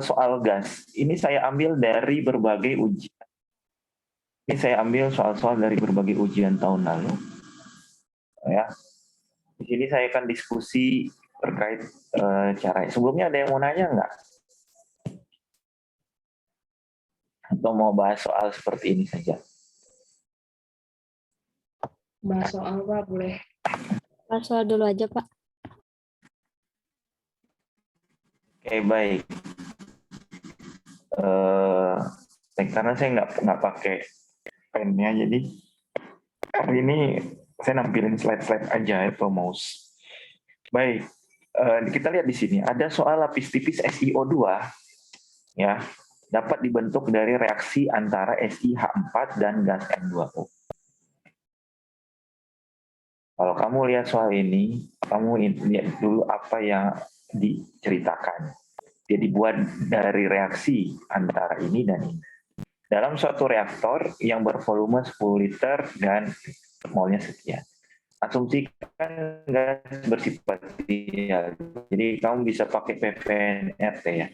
soal gas. Ini saya ambil dari berbagai ujian. Ini saya ambil soal-soal dari berbagai ujian tahun lalu. Ya, di sini saya akan diskusi terkait cara. Sebelumnya ada yang mau nanya nggak? Atau mau bahas soal seperti ini saja? Bahas soal Pak, boleh. Bahas soal dulu aja Pak. Oke, baik. Karena saya nggak pakai pennya, jadi hari ini saya nampilin slide-slide aja atau mouse. Baik, kita lihat di sini ada soal lapis tipis SiO2 ya, dapat dibentuk dari reaksi antara SiH4 dan gas N2O. Kalau kamu lihat soal ini, kamu lihat dulu apa yang diceritakan. Dia dibuat dari reaksi antara ini dan ini. Dalam suatu reaktor yang bervolume 10 liter dan molnya sekian. Asumsikan gas bersifat ideal. Jadi kamu bisa pakai PVNRT ya.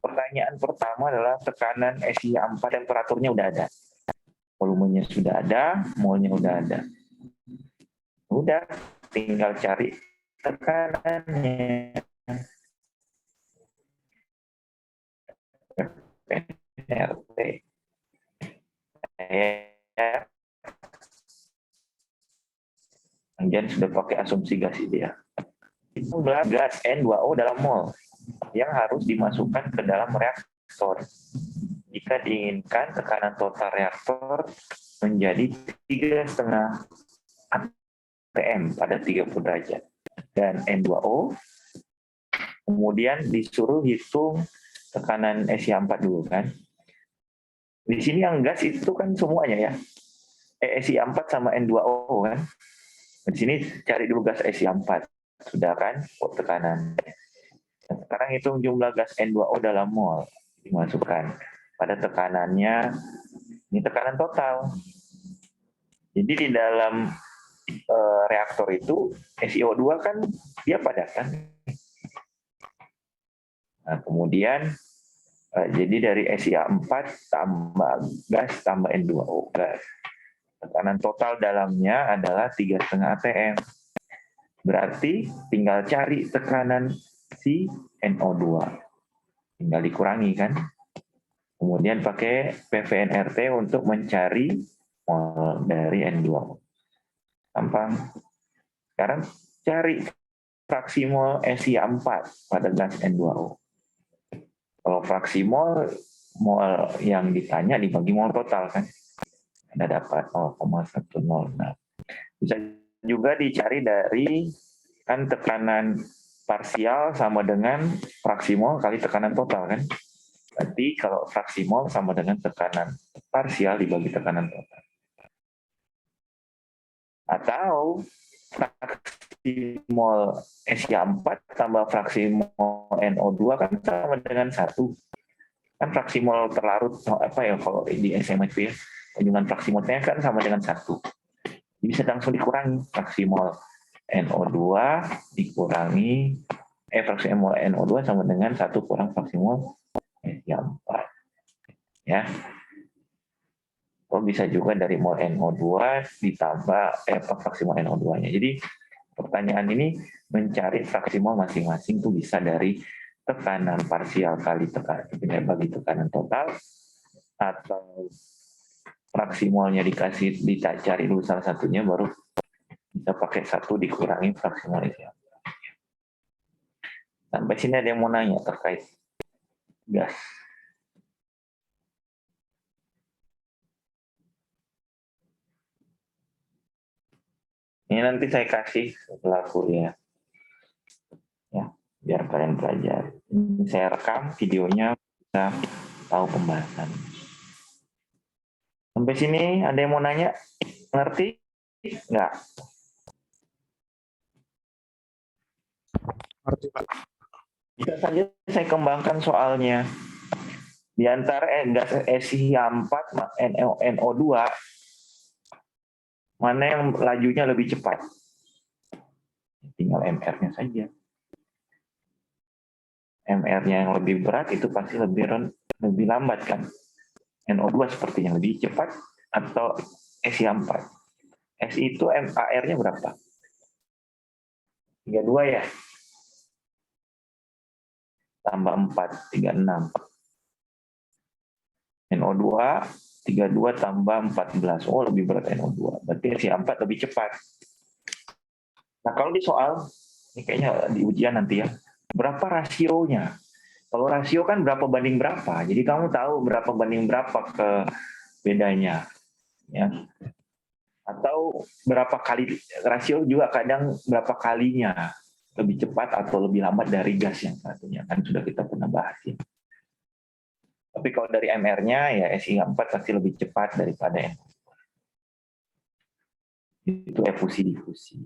Pertanyaan pertama adalah tekanan SiH4, temperaturnya udah ada. Volumenya sudah ada, molnya udah ada. Udah, tinggal cari tekanannya. PVNRT. Kemudian sudah pakai asumsi gas ideal. Itu adalah gas N2O dalam mol yang harus dimasukkan ke dalam reaktor. Jika diinginkan tekanan total reaktor menjadi 3,5 atm pada 30 derajat. Dan N2O, kemudian disuruh hitung tekanan SiH4 dulu kan. Di sini yang gas itu kan semuanya ya. SiH4 sama N2O kan. Di sini cari dulu gas SiH4. Sudah kan tekanan. Sekarang hitung jumlah gas N2O dalam mol. Dimasukkan. Pada tekanannya, ini tekanan total. Jadi di dalam reaktor itu, SiO2 kan dia padatan. Nah, kemudian, jadi dari SiH4 tambah gas tambah N2O gas. Tekanan total dalamnya adalah 3,5 atm. Berarti tinggal cari tekanan si NO2. Tinggal dikurangi kan. Kemudian pakai PVNRT untuk mencari mol dari N2O. Gampang. Sekarang cari fraksi mol SiH4 pada gas N2O. Kalau fraksi mol yang ditanya dibagi mol total kan. Anda dapat 0,10. Nah, bisa juga dicari dari kan tekanan parsial sama dengan fraksi mol kali tekanan total kan. Berarti kalau fraksi mol sama dengan tekanan parsial dibagi tekanan total. Atau fraksi mol SiH4 tambah fraksi mol NO2 kan sama dengan 1. Kan fraksi mol terlarut apa ya kalau di SMA itu ya, kandungan fraksi molnya kan sama dengan 1. Bisa langsung dikurangi fraksi mol NO2 dikurangi fraksi mol NO2 sama dengan 1 kurang fraksi mol SiH4. Ya. Atau bisa juga dari mol NO2 ditambah fraksi mol NO2-nya. Jadi pertanyaan ini mencari fraksi mol masing-masing itu bisa dari tekanan parsial kali tekanan bagi tekanan total, atau fraksi molnya dicari dulu salah satunya baru bisa pakai 1 dikurangi fraksi mol SiH4. Sampai sini ada yang mau nanya terkait gas? Ini nanti saya kasih pelaku ya, biar kalian belajar. Ini saya rekam videonya, bisa tahu pembahasan. Sampai sini ada yang mau nanya? Ngerti? Enggak? Ngerti, Pak. Bisa saja saya kembangkan soalnya. Di antara gas SiH4 NO2, mana yang lajunya lebih cepat? Tinggal MR-nya saja. MR-nya yang lebih berat itu pasti lebih lambat kan. NO2 sepertinya lebih cepat atau SI4. SI itu MAR-nya berapa? 32 ya? Tambah 4, 36. NO2, 32 tambah 14. Oh, lebih berat NO2. Berarti SI4 lebih cepat. Nah, kalau di soal, ini kayaknya di ujian nanti ya, berapa rasionya? Kalau rasio kan berapa banding berapa. Jadi kamu tahu berapa banding berapa ke bedanya. Ya. Atau berapa kali, rasio juga kadang berapa kalinya lebih cepat atau lebih lambat dari gas yang satunya. Kan sudah kita pernah bahas ya. Tapi kalau dari MR-nya ya SI4 pasti lebih cepat daripada NO2. Itu efusi-difusi.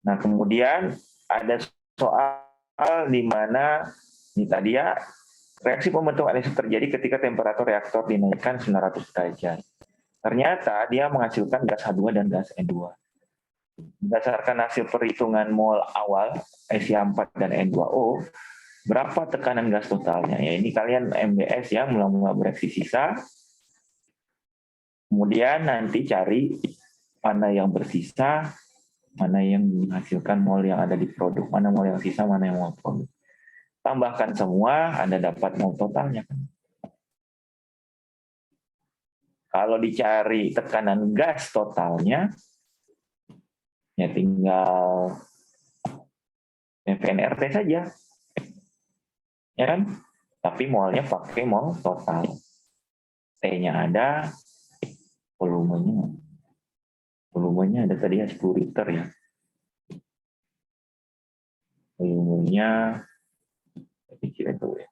Nah, kemudian ada soal di mana ini tadi ya, reaksi pembentukan isoter terjadi ketika temperatur reaktor dinaikkan 900 derajat. Ternyata dia menghasilkan gas H2 dan gas N2. Berdasarkan hasil perhitungan mol awal SI4 dan N2O, berapa tekanan gas totalnya? Ya, ini kalian MBS ya, mula-mula bereaksi sisa. Kemudian nanti cari mana yang bersisa, mana yang menghasilkan mol yang ada di produk, mana mol yang sisa, mana yang mol produk. Tambahkan semua, Anda dapat mol totalnya. Kalau dicari tekanan gas totalnya, ya tinggal PVNRT saja. Ya kan? Tapi molnya pakai mol total. T-nya ada, volumenya ada tadi ya 10 liter ya. Volumenya kecil itu ya.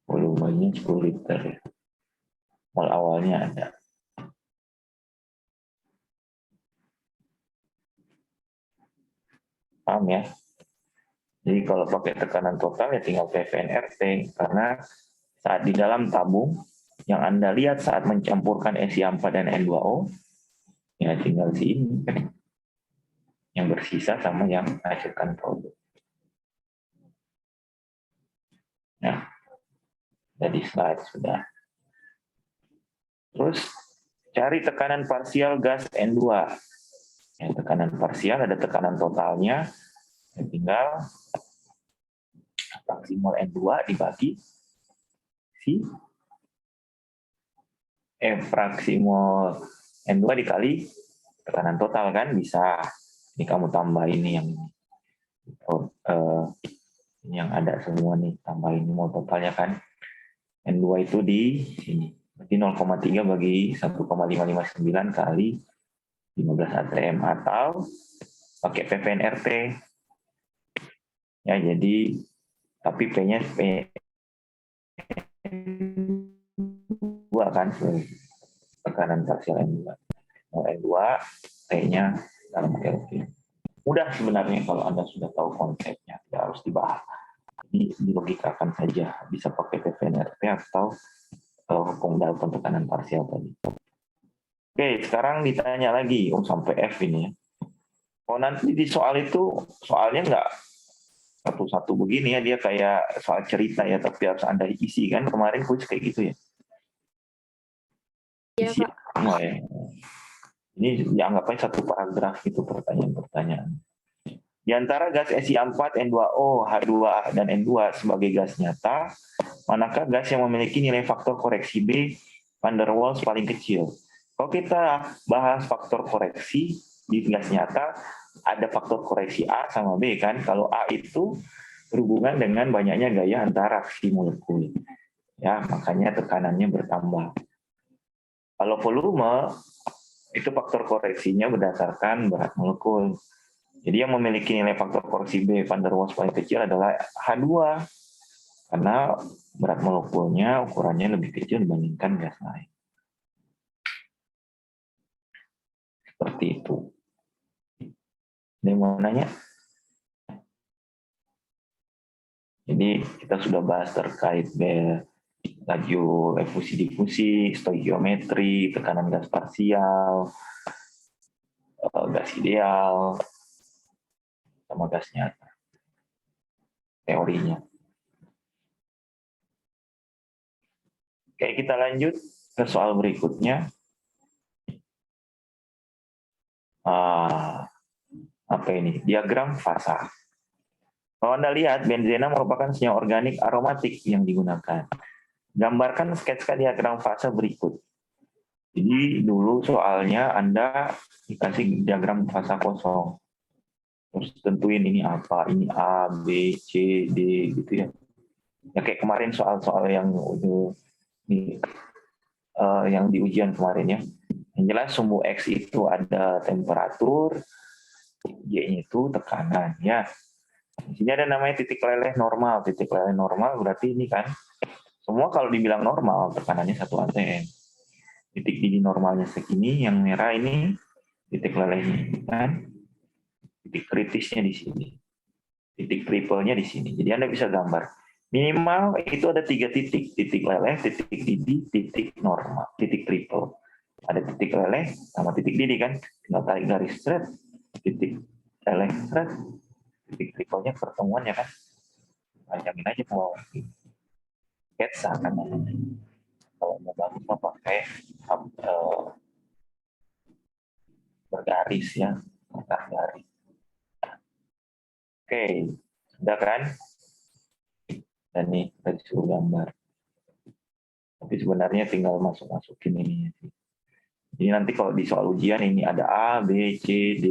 Volumenya 10 liter ya. Mol awalnya ada. Paham ya? Jadi kalau pakai tekanan total ya tinggal PVNRT, karena saat di dalam tabung yang Anda lihat saat mencampurkan SI4 dan N2O, ya tinggal sini yang bersisa sama yang menghasilkan produk. Nah, jadi slide sudah. Terus cari tekanan parsial gas N2. Ya, tekanan parsial ada tekanan totalnya, ya, tinggal fraksi mol N2 dibagi fraksi mol N2 dikali tekanan total kan bisa. Ini kamu tambah ini yang ada semua nih, tambah ini mol totalnya kan. N2 itu di sini. Berarti 0,3 bagi 1,559 kali 15 atm atau pakai PVNRT. Ya, jadi tapi P-nya P2 kan, tekanan parsial N2. N2, T-nya dalam Kelvin. Mudah sebenarnya kalau Anda sudah tahu konsepnya, tidak harus dibahas. Ini dilogikakan saja, bisa pakai PVNRT atau hukum Dalton tekanan parsial tadi. Oke, sekarang ditanya lagi, sampai F ini ya. Oh, nanti di soal itu, soalnya nggak satu-satu begini ya, dia kayak soal cerita ya, tapi harus Anda isi kan, kemarin kuis kayak gitu ya. Iya, Isi Pak. semua ya. Ini dianggap aja satu paragraf gitu pertanyaan-pertanyaan. Di antara gas Si4, N2O, H2 dan N2 sebagai gas nyata, manakah gas yang memiliki nilai faktor koreksi B van der Waals paling kecil? Kalau kita bahas faktor koreksi di gas nyata, ada faktor koreksi A sama B kan. Kalau A itu berhubungan dengan banyaknya gaya antara reaksi molekul. Ya, makanya tekanannya bertambah. Kalau volume, itu faktor koreksinya berdasarkan berat molekul. Jadi yang memiliki nilai faktor koreksi B van der Waals paling kecil adalah H2. Karena berat molekulnya ukurannya lebih kecil dibandingkan gas lain. Seperti itu. Ini mau nanya? Jadi kita sudah bahas terkait laju efusi difusi, stoikiometri, tekanan gas parsial, gas ideal, sama gas nyata. Teorinya. Oke, kita lanjut ke soal berikutnya. Apa ini? Diagram fasa. Kalau Anda lihat, benzena merupakan senyawa organik aromatik yang digunakan. Gambarkan sketsa diagram fasa berikut. Jadi dulu soalnya Anda dikasih diagram fasa kosong. Terus tentuin ini apa, ini A, B, C, D, gitu ya. Ya kayak kemarin soal-soal yang yang di ujian kemarin ya. Yang jelas sumbu X itu ada temperatur, Y-nya itu tekanan ya. Di sini ada namanya titik leleh normal. Titik leleh normal berarti ini kan, semua kalau dibilang normal, tekanannya 1 atm. Titik didih normalnya segini, yang merah ini titik lelehnya kan. Titik kritisnya di sini. Titik triple-nya di sini. Jadi Anda bisa gambar. Minimal itu ada 3 titik. Titik leleh, titik didih, titik normal, titik triple. Ada titik leleh sama titik didih kan. Tinggal tarik garis straight, titik leleh straight, titik triple-nya pertemuannya kan. Panjangin aja mau sketsa kan. Kalau mau bagus mah pakai bergaris ya, angka garis. Oke, udah kan? Dan nih kita disuruh gambar. Tapi sebenarnya tinggal masukin ini. Jadi nanti kalau di soal ujian ini ada A, B, C, D,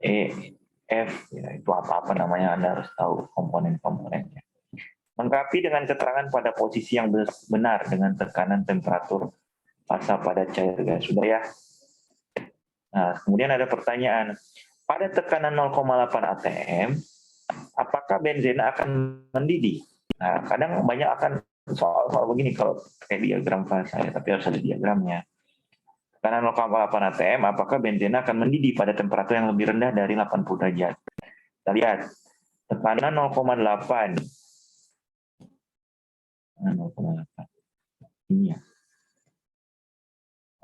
E, F, ya, itu apa-apa namanya Anda harus tahu komponen-komponennya. Lengkapi dengan keterangan pada posisi yang benar dengan tekanan temperatur fasa pada cair gas. Sudah ya? Nah, kemudian ada pertanyaan. Pada tekanan 0,8 atm, apakah benzena akan mendidih? Nah, kadang banyak akan soal-soal begini kalau kayak diagram fasa ya, tapi harus ada diagramnya. Tekanan 0,8 atm, apakah benzena akan mendidih pada temperatur yang lebih rendah dari 80 derajat? Kita lihat, tekanan 0,8. Nah, 0,8. Ini ya.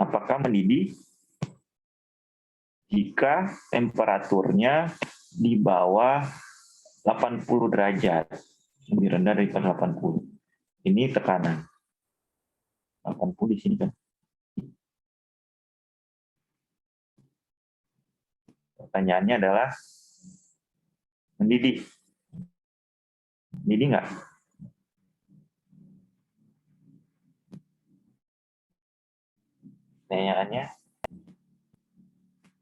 Apakah mendidih jika temperaturnya di bawah 80 derajat, lebih rendah daripada 80. Ini tekanan. 80 di sini kan. Pertanyaannya adalah mendidih. Mendidih nggak? Pertanyaannya,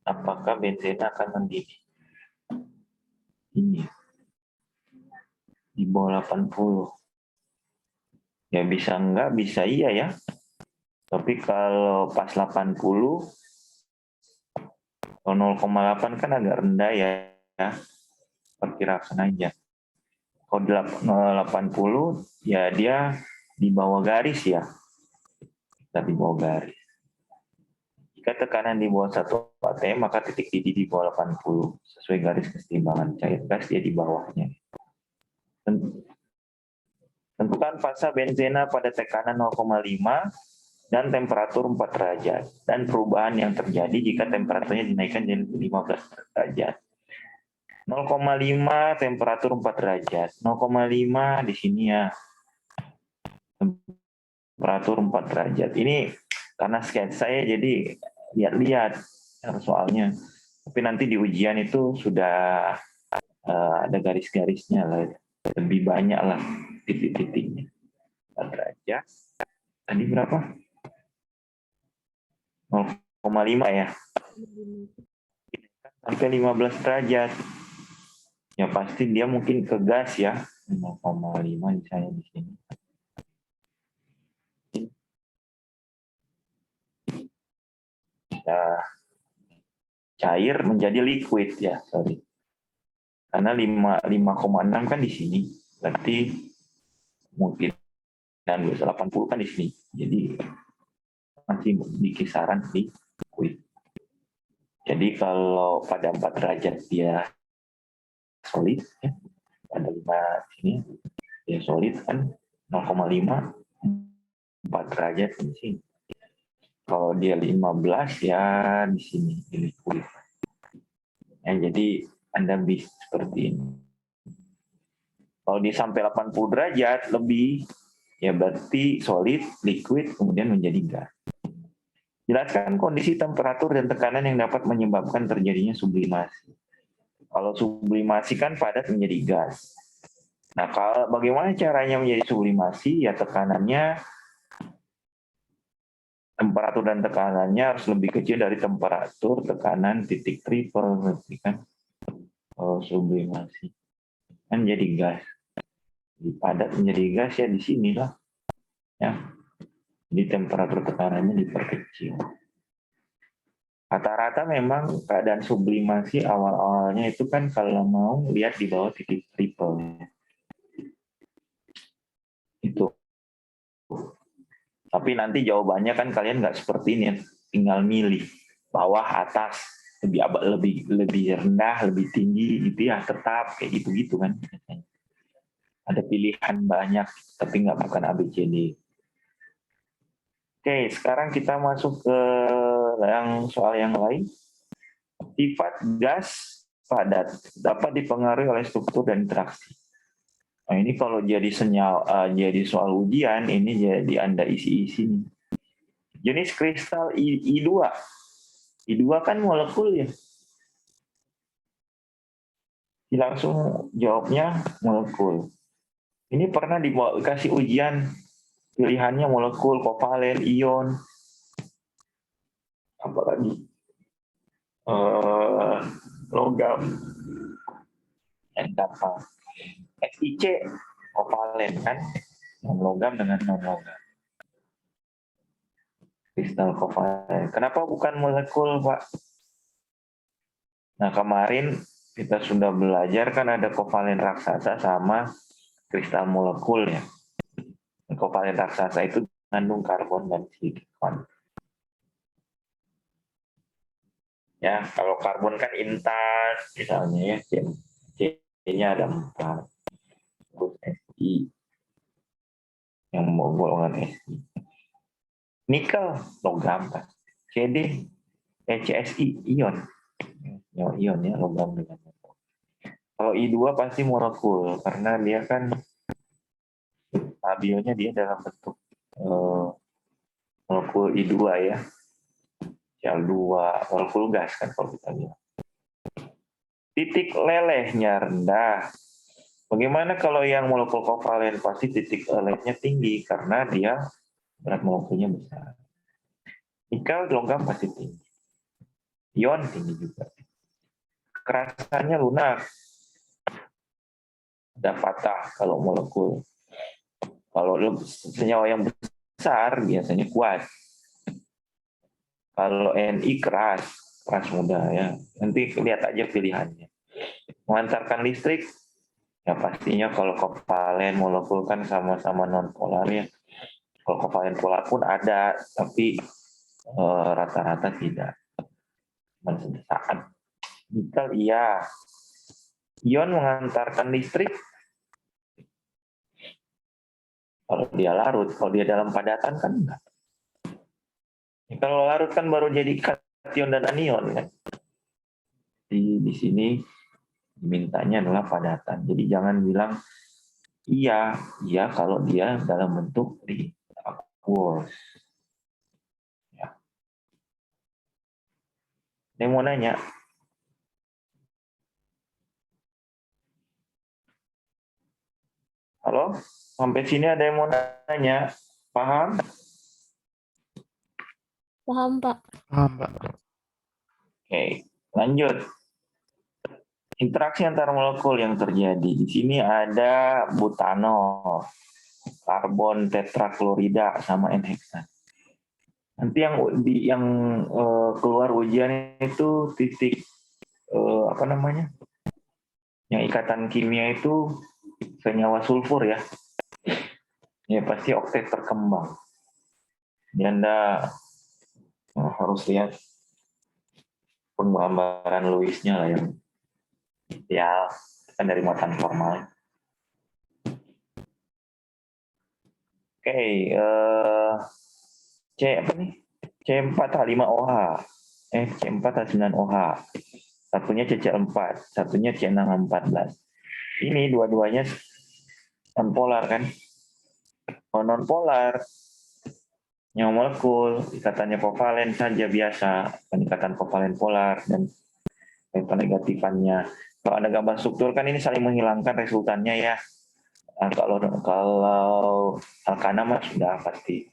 apakah benzena akan mendidih? Ini. Di bawah 80. Ya bisa enggak, bisa iya ya. Tapi kalau pas 80, kalau 0,8 kan agak rendah ya. Perkirakan aja. Kalau 80, ya dia di bawah garis ya. Kita di bawah garis. Jika tekanan di bawah 1 atm, maka titik didih di bawah 80. Sesuai garis keseimbangan cair gas, dia di bawahnya. Tentukan fasa benzena pada tekanan 0,5 dan temperatur 4 derajat. Dan perubahan yang terjadi jika temperaturnya dinaikkan jadi 15 derajat. 0,5 temperatur 4 derajat. 0,5 di sini ya. Temperatur 4 derajat. Ini karena sketsa saya jadi lihat-lihat soalnya. Tapi nanti di ujian itu sudah ada garis-garisnya lah. Lebih banyak lah titik-titiknya. 4 derajat. Tadi berapa? 0,5 ya. Sampai 15 derajat. Ya pasti dia mungkin ke gas ya. 0,5 misalnya di sini. Ya, cair menjadi liquid ya, sorry. Karena 5,6 kan di sini. Berarti mungkin dan 80 kan di sini. Jadi masih di kisaran liquid. Jadi kalau pada 4 derajat dia solid ya. Pada 5 sini dia solid kan 0,5 4 derajat di sini. Kalau dia 15 ya di sini di liquid. Ya, jadi Anda bisa seperti ini. Kalau dia sampai 80 derajat lebih, ya berarti solid, liquid, kemudian menjadi gas. Jelaskan kondisi temperatur dan tekanan yang dapat menyebabkan terjadinya sublimasi. Kalau sublimasi kan padat menjadi gas. Nah, kalau bagaimana caranya menjadi sublimasi? Ya tekanannya, temperatur dan tekanannya harus lebih kecil dari temperatur tekanan titik triple, berarti kan? Kalau sublimasi kan jadi gas. Padat menjadi gas ya di sinilah, ya. Jadi temperatur tekanannya diperkecil. Rata-rata memang keadaan sublimasi awal-awalnya itu kan kalau mau lihat di bawah titik triple. Itu. Tapi nanti jawabannya kan kalian nggak seperti ini, tinggal milih bawah, atas, lebih rendah, lebih tinggi, gitu ya, tetap kayak gitu-gitu kan. Ada pilihan banyak, tapi nggak bukan ABCD. Oke, sekarang kita masuk ke soal yang lain. Sifat gas padat dapat dipengaruhi oleh struktur dan interaksi. Nah, ini kalau jadi jadi soal ujian, ini jadi Anda isi-isi. Jenis kristal I2. I2 kan molekul ya. Langsung jawabnya molekul. Ini pernah dikasih ujian, pilihannya molekul, kovalen, ion, apalagi logam, apa, SiC, kovalen kan, non logam dengan non logam. Kristal kovalen. Kenapa bukan molekul, Pak? Nah, kemarin kita sudah belajar kan ada kovalen raksasa sama kristal molekul ya. Kovalen raksasa itu mengandung karbon dan silikon. Ya, kalau karbon kan intas, misalnya ya, C-nya ada 4. Terus Si, yang mau golongan Si. Nikel, logam kan. CD, CSI, ion. Ion ya, logam dengan molekul. Kalau I2 pasti molekul, karena dia kan stabilnya dia dalam bentuk molekul I2 ya. Cl2, molekul gas kan kalau kita lihat. Titik lelehnya rendah. Bagaimana kalau yang molekul kovalen? Pasti titik lelehnya tinggi karena dia berat molekulnya besar. Nikel, logam pasti tinggi. Ion tinggi juga. Kerasannya lunak. Ada patah kalau molekul. Kalau senyawa yang besar biasanya kuat. Kalau Ni keras mudah ya. Nanti lihat aja pilihannya. Mengantarkan listrik, ya pastinya kalau kovalen molekul kan sama-sama non polar ya. Kalau kovalen polar pun ada, tapi rata-rata tidak. Saat nikel iya. Ion mengantarkan listrik kalau dia larut, kalau dia dalam padatan kan enggak. Kalau larut kan baru jadi kation dan anion kan. Di sini dimintanya adalah padatan. Jadi jangan bilang iya kalau dia dalam bentuk di aqueous. Ya. Ini mau nanya. Halo? Sampai sini ada yang mau nanya? Paham? Paham, Pak. Paham, Pak. Oke, lanjut. Interaksi antar molekul yang terjadi. Di sini ada butanol, karbon tetraklorida sama N-heksan. Nanti yang keluar ujian itu titik apa namanya? Yang ikatan kimia itu senyawa sulfur ya. Ya pasti oktet terkembang. Jadi Anda harus lihat penggambaran Lewis-nya lah yang ya kan dari muatan formal. Oke, C apa nih? C4H5OH. C4H9OH. Satunya CC4, satunya C6H14. Ini dua-duanya nonpolar kan? Kalau nonpolar, nyawa molekul, ikatannya kovalen saja biasa, ikatan kovalen polar, dan penegatifannya. Kalau ada gambar struktur kan ini saling menghilangkan resultannya ya. Nah, kalau alkana mah sudah pasti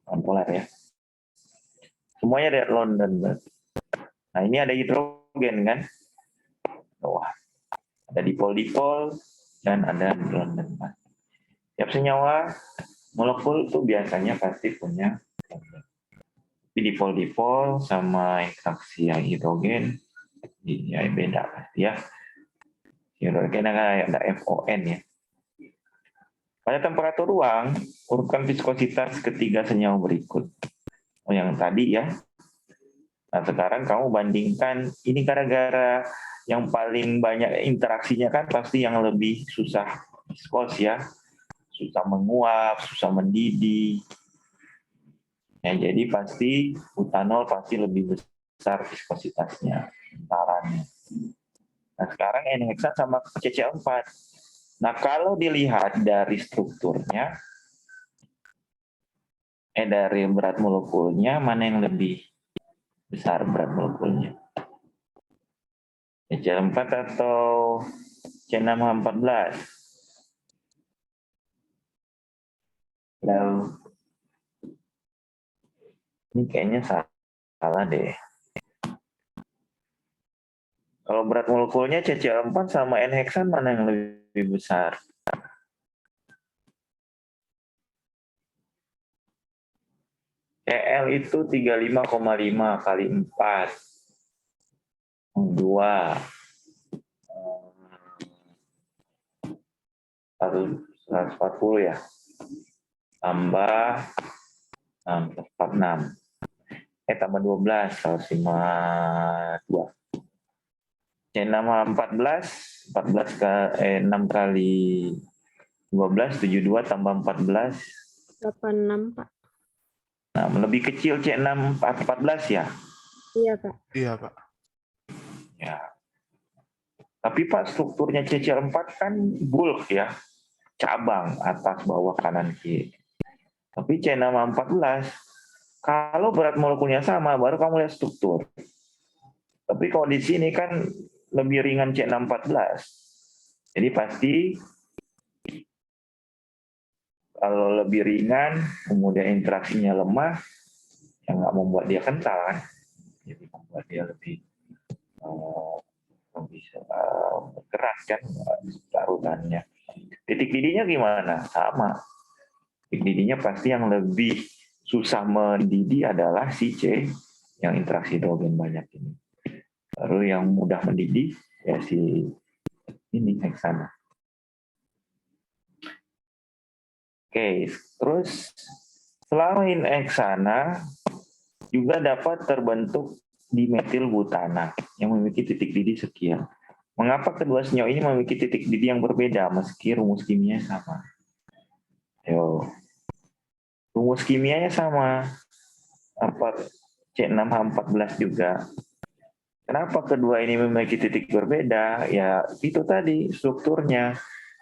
nonpolar ya. Semuanya ada London. Nah ini ada hidrogen kan? Wah, ada dipol-dipol dan ada London. Tiap senyawa molekul itu biasanya pasti punya tapi dipol-dipol sama interaksi yang hidrogen ya beda pasti ya. Hidrogen ada FON ya. Pada temperatur ruang, urutkan viskositas ketiga senyawa berikut. Oh, yang tadi ya. Nah, sekarang kamu bandingkan, ini gara-gara yang paling banyak interaksinya kan pasti yang lebih susah viskos ya. Susah menguap, susah mendidih. Ya, jadi pasti butanol pasti lebih besar viskositasnya, getarannya. Nah, sekarang N-heksan sama CC4. Nah, kalau dilihat dari strukturnya, dari berat molekulnya, mana yang lebih besar berat molekulnya? CC4 atau C6H14? Lalu, ini kayaknya salah deh. Kalau berat molekulnya CC4 sama N-heksan mana yang lebih besar? Cl itu 35,5 kali 4. 2. 140 ya. Tambah 46. Tambah 12 kalau 52. C6H14 6 kali 12 72 tambah 14 86, Pak. Nah, lebih kecil C6H14 ya? Iya, Pak. Iya, Pak. Ya. Tapi Pak, strukturnya CC4 kan bulk ya. Cabang atas bawah kanan kiri. Tapi C6H14 kalau berat molekulnya sama baru kamu lihat struktur. Tapi kalau di sini kan lebih ringan C6H14. Jadi pasti kalau lebih ringan, kemudian interaksinya lemah, yang nggak membuat dia kental kan. Jadi membuat dia lebih keras kan larutannya. Titik didihnya gimana? Sama. Titik didihnya pasti yang lebih susah mendidih adalah si C yang interaksi hidrogen banyak ini. Lalu yang mudah mendidih ya si ini heksana. Oke, terus selain heksana juga dapat terbentuk dimetilbutana yang memiliki titik didih sekian. Mengapa kedua senyawa ini memiliki titik didih yang berbeda meski rumus kimianya sama? Yo, rumus kimianya sama. Apa C6H14 juga. Kenapa kedua ini memiliki titik berbeda? Ya itu tadi strukturnya.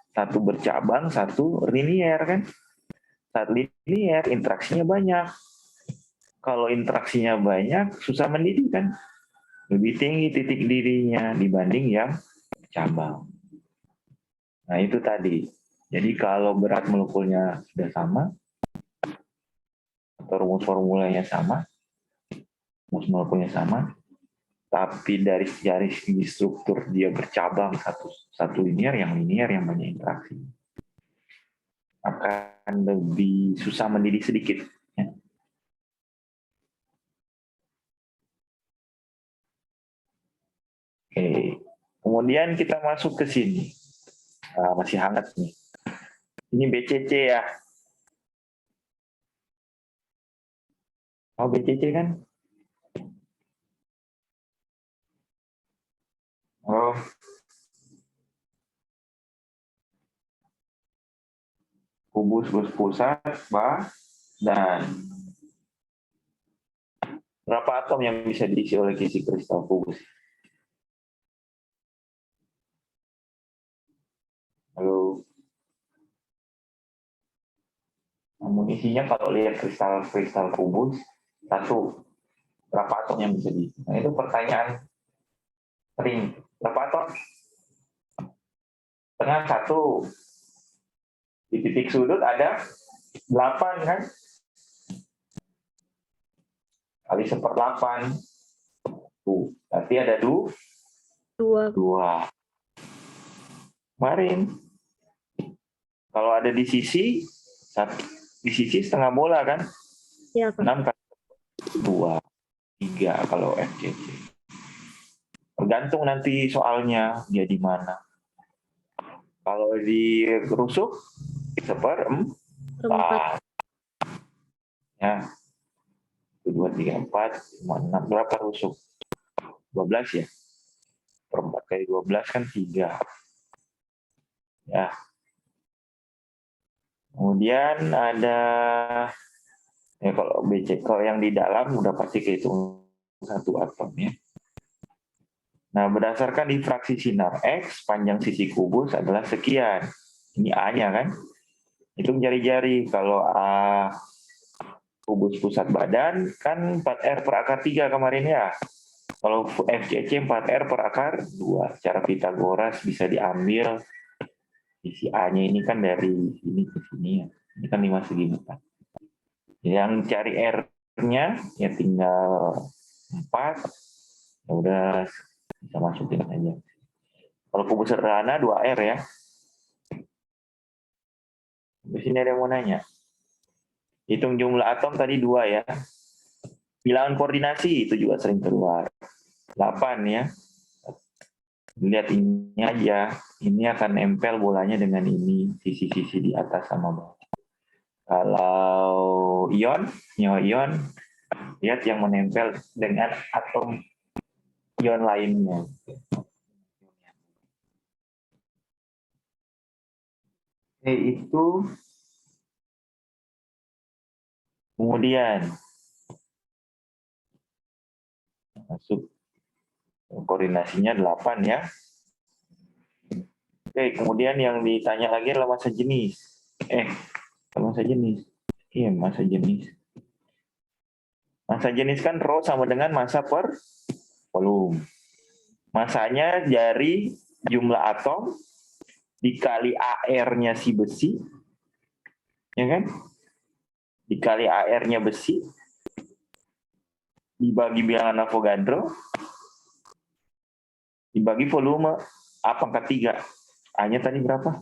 Satu bercabang, satu linier kan. Saat linier interaksinya banyak. Kalau interaksinya banyak susah mendidih kan. Lebih tinggi titik didihnya dibanding yang cabang. Nah itu tadi. Jadi kalau berat molekulnya sudah sama, atau rumus formulanya sama, rumus molekulnya sama, tapi dari segi struktur dia bercabang satu linier yang banyak interaksi, akan lebih susah mendidih sedikit. Ya. Oke, kemudian kita masuk ke sini. Masih hangat nih. Ini BCC ya. Oh BCC kan? Oh. Kubus pusat, dan berapa atom yang bisa diisi oleh kisi kristal kubus? Halo. Namun isinya kalau lihat kristal kubus, satu, berapa atom yang bisa diisi? Nah, itu pertanyaan sering. Berapa atom? Tengah satu. Di titik sudut ada 8 kan? Kali 1/8. Tuh, berarti ada 2. 2. Kemarin. Kalau ada di sisi, setengah bola kan? Iya, Pak. 6 kali 2. 3 kalau FCC. Tergantung nanti soalnya dia di mana. Kalau di rusuk 1/4. Ya. 1, 2, 3, 4, 5, 6. Berapa rusuk? 12 ya? 1/4 kali 12 kan 3. Ya. Kemudian ada, ya kalau BC, kalau yang di dalam udah pasti kehitung 1 atom ya. Nah, berdasarkan difraksi sinar X, panjang sisi kubus adalah sekian. Ini A-nya kan? Hitung jari-jari. Kalau A kubus pusat badan, kan 4R/3 kemarin ya. Kalau FCC 4R/2. Secara Pitagoras bisa diambil sisi A-nya ini kan dari sini ke sini ya. Ini kan 5 segi 4. Yang cari R-nya ya tinggal 4. Ya udah bisa masukin aja. Kalau kubus sederhana 2R ya. Di sini ada yang mau nanya. Hitung jumlah atom tadi 2 ya. Bilangan koordinasi itu juga sering keluar. 8 ya. Lihat ini aja. Ini akan nempel bolanya dengan ini. Sisi-sisi di atas sama bawah. Kalau ion, nyawa ion, lihat yang menempel dengan atom ion lainnya. Itu kemudian masuk koordinasinya 8 ya. Oke, kemudian yang ditanya lagi adalah massa jenis. Massa jenis. Iya, massa jenis. Massa jenis kan rho sama dengan massa per volume. Masanya dari jumlah atom dikali AR-nya si besi, ya kan? Dikali AR-nya besi, dibagi bilangan Avogadro, dibagi volume A pangkat 3. A-nya tadi berapa?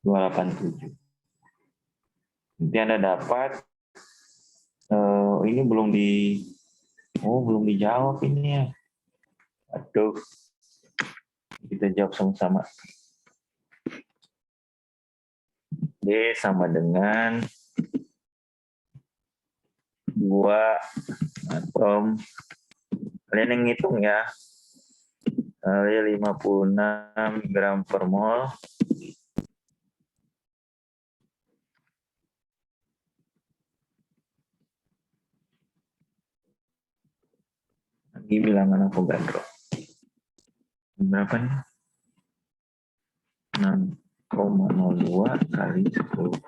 287. Nanti Anda dapat, ini belum dijawab ini ya. Aduh, kita jawab sama-sama. D sama dengan 2 atom. Kalian yang ngitung ya. Kali 56 gram per mol. Lagi bilangan Avogadro. Berapa nih? 6,02 kali 10.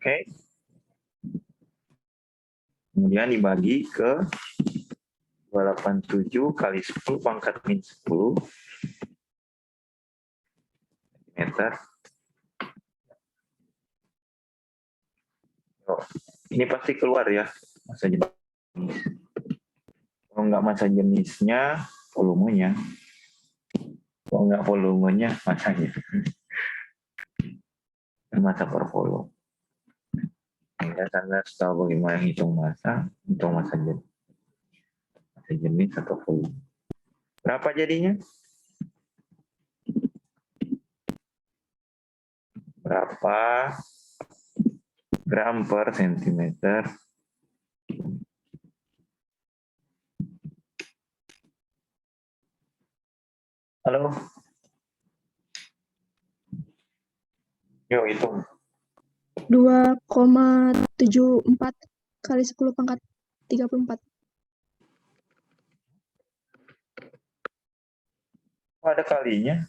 Oke. Kemudian dibagi ke 287 kali 10 pangkat min 10 meter. Oh, ini pasti keluar ya massa jenis. Kalau nggak massa jenisnya, volumenya. Kalau nggak volumenya, massanya. Massa per volume. Ya, Anda tahu bagaimana hitung massa, hitung massa jenis. Massa jenis atau volume. Berapa jadinya? Berapa gram per sentimeter? Halo? Yuk hitung. 2,74 kali 10 pangkat 34. Oh, ada kalinya.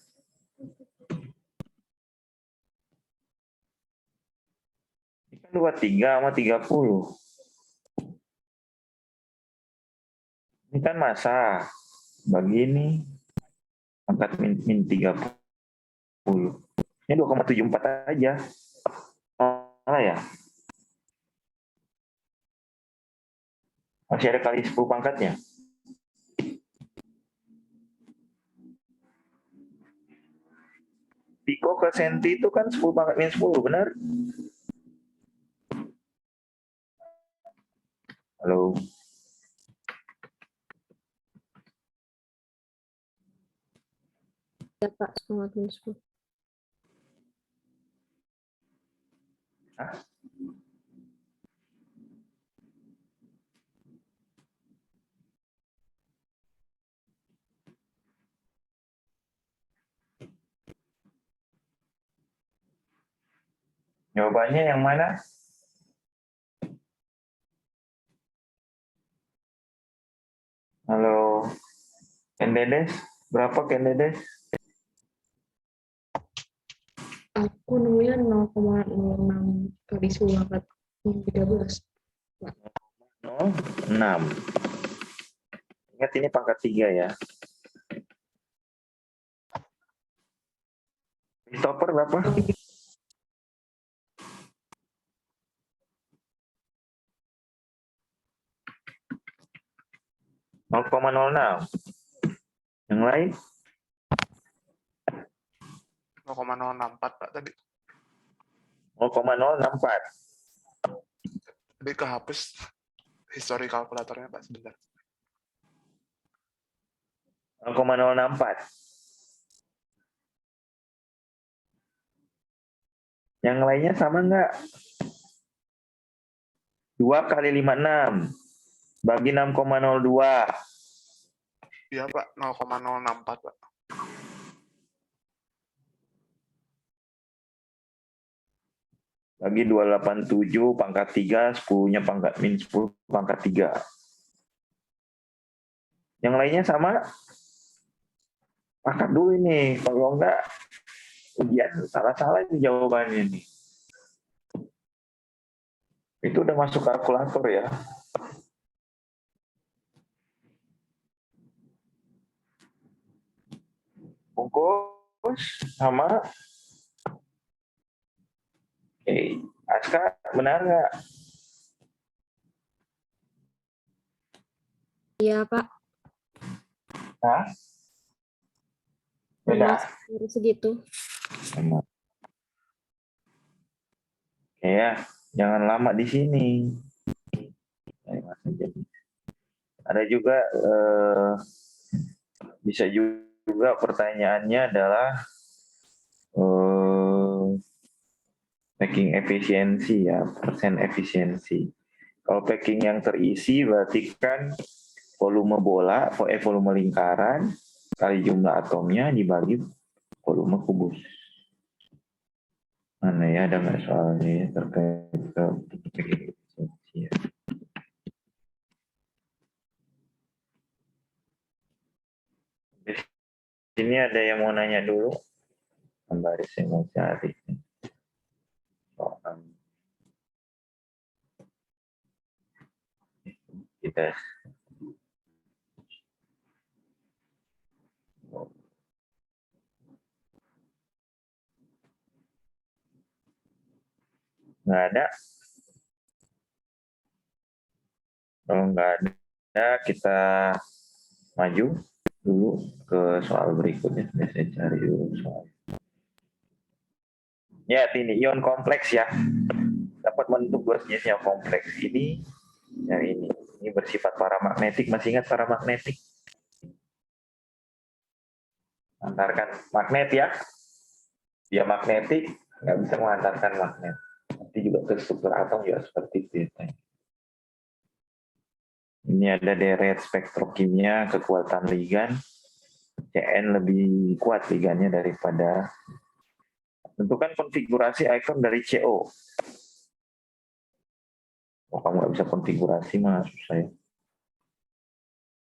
Ini kan 23 sama 30. Ini kan masa. Bagi ini pangkat min 30. Ini 2,74 aja. Salah ya? Masih ada kali 10 pangkatnya. Piko ke senti itu kan 10 pangkat min 10, benar? Halo. Ya Pak, semangat minus 10. Hah? Jawabannya yang mana? Halo. Kendedes, berapa Kendedes? Aku nemunya 0,06 kali 10 pangkat min 13. 0,6. Ingat ini pangkat 3 ya. Stopper berapa? Nol koma 06. Yang lain? 0,064 Pak tadi. 0,064. Tadi kehapus histori kalkulatornya Pak sebentar. 0,064. Yang lainnya sama nggak? 2 kali 56. Bagi 6,02. Iya Pak, 0,064 Pak. Bagi 287 pangkat 3, 10-nya pangkat min 10 pangkat 3. Yang lainnya sama? Pangkat dulu ini. Kalau enggak, ujian salah-salah ini jawabannya nih. Itu udah masuk kalkulator ya. Bungkus sama. Oke, Aska benar nggak? Iya Pak, Hah? Beda. dari segitu. Sama. Oke ya, jangan lama di sini. Ada juga bisa juga pertanyaannya adalah packing efisiensi ya, persen efisiensi. Kalau packing yang terisi berarti kan volume bola, volume lingkaran kali jumlah atomnya dibagi volume kubus. Mana ya, ada nggak soalnya ya, terkait ke packing efisiensi ya. Di sini ada yang mau nanya dulu, sembari saya mau cari soal kita. Nggak ada. Kalau nggak ada, kita maju dulu ke soal berikutnya. Saya cari dulu soal. Ya, ini ion kompleks ya. Dapat membentuk dua jenis yang kompleks. Ini, yang ini. Ini bersifat paramagnetik. Masih ingat paramagnetik? Antarkan magnet ya. Dia magnetik, nggak bisa mengantarkan magnet. Nanti juga ke struktur atom juga seperti itu. Ini ada deret spektrokimia, kekuatan ligan. Cn lebih kuat ligannya daripada Tentukan konfigurasi icon dari CO. Oh, kamu nggak bisa konfigurasi, mas, susah ya.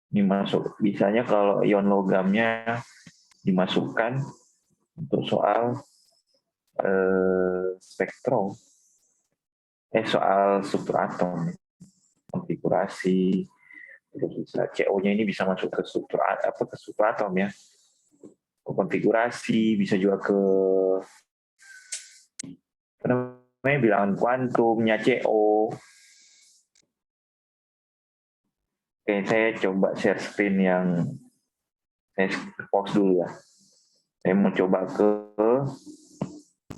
Ini masuk, bisanya kalau ion logamnya dimasukkan untuk soal spektrum, soal struktur atom, konfigurasi, terus bisa CO-nya ini bisa masuk ke struktur ke struktur atom ya, ke konfigurasi, bisa juga ke apa namanya bilangan kuantumnya CO. Oke, saya coba share screen yang saya pause dulu ya. Saya mau coba ke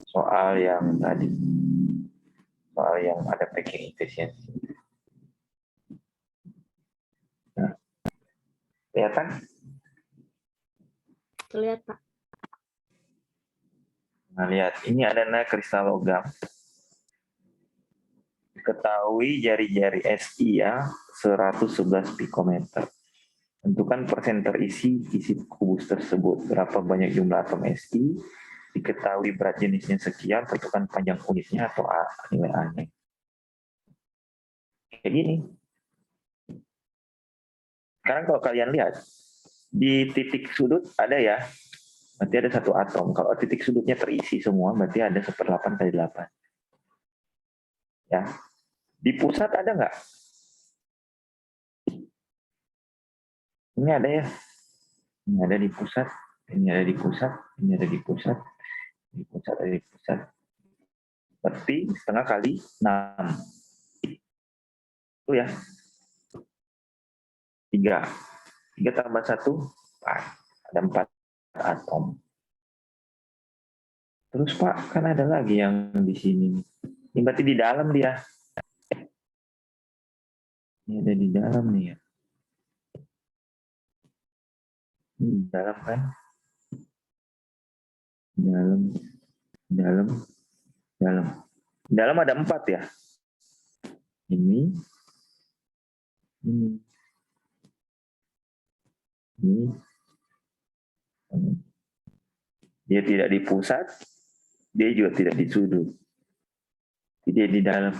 soal yang tadi, soal yang ada packing efficiency. Nah, kelihatan? Terlihat, Pak. Nah, lihat, ini ada kristal logam. Ketahui jari-jari SI ya, 111 pikometer. Tentukan persen terisi isi kubus tersebut. Berapa banyak jumlah atom SI, diketahui berat jenisnya sekian, tentukan panjang unitnya atau A, nilai A-nya. Kayak gini. Sekarang kalau kalian lihat, di titik sudut ada ya, berarti ada satu atom. Kalau titik sudutnya terisi semua, berarti ada 1/8 kali 8. Ya. Di pusat ada nggak? Ini ada ya. Ini ada di pusat, ini ada di pusat, ini ada di pusat, di pusat, ada di pusat. Berarti setengah kali 6. Itu ya. 3. 3 tambah 1, 4. Ada 4 atom. Terus Pak, kan ada lagi yang di sini. Ini berarti di dalam dia. Ini ada di dalam nih ya. Ini di dalam kan? Dalam, dalam, dalam. Dalam ada 4 ya. Ini, ini, ini. Dia tidak di pusat, dia juga tidak di sudut. Dia di dalam.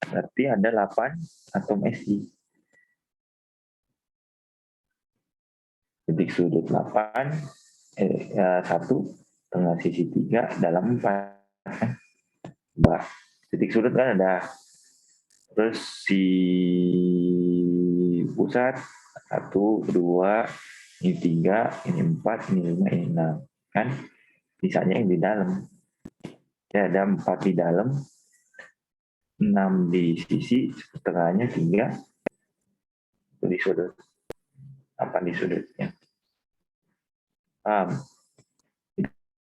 Berarti ada 8 atom Si. Titik sudut 8, 1, tengah sisi 3, dalam 4. Titik sudut kan ada. Terus si pusat 1, 2, ini 3, ini 4, ini 5, ini 6. Kan? Sisanya yang di dalam. Ya, ada 4 di dalam, 6 di sisi, setengahnya 3 di sudut. 8 di sudutnya.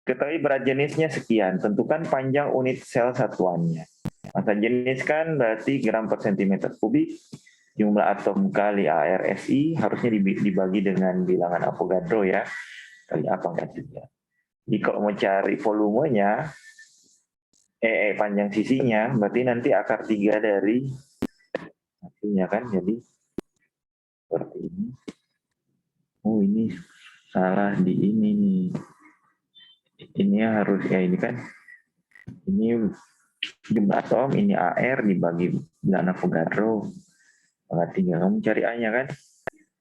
Ketahui berat jenisnya sekian, tentukan panjang unit sel satuannya. Massa jenis kan berarti gram per sentimeter kubik, jumlah atom kali ARSI harusnya dibagi dengan bilangan Avogadro ya, kali A pangkat 3. Jadi kalau mau cari volumenya, panjang sisinya, berarti nanti akar 3 dari hasilnya kan, jadi seperti ini. Oh ini salah di ini nih. Ini harus ya ini kan, ini jumlah atom, ini AR dibagi bilangan Avogadro. Akar 3, kamu cari A-nya kan?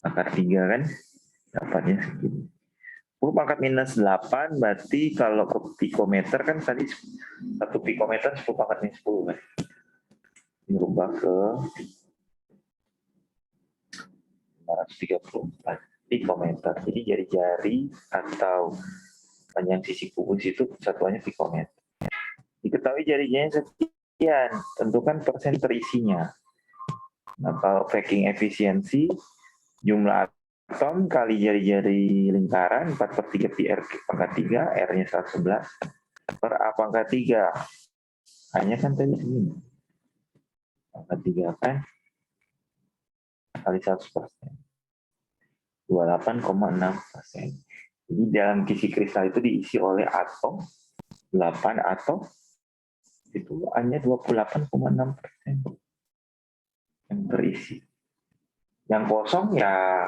Akar 3 kan? Dapatnya segini. 10 pangkat minus 8, berarti kalau ke pikometer kan tadi 1 pikometer 10 pangkat minus 10 kan? Dirubah ke 534 pikometer. Jadi jari-jari atau panjang sisi kubus itu satuannya pikometer. Diketahui jari-jarinya sekian, tentukan persen terisinya. Nah, kalau packing efisiensi, jumlah atom kali jari-jari lingkaran 4/3 pi R pangkat 3, R-nya 111 per A pangkat 3. Hanya kan tadi segini. Pangkat 3 kan kali 100%. 28,6%. Jadi dalam kisi kristal itu diisi oleh atom 8 atom itu hanya 28,6% yang terisi. Yang kosong ya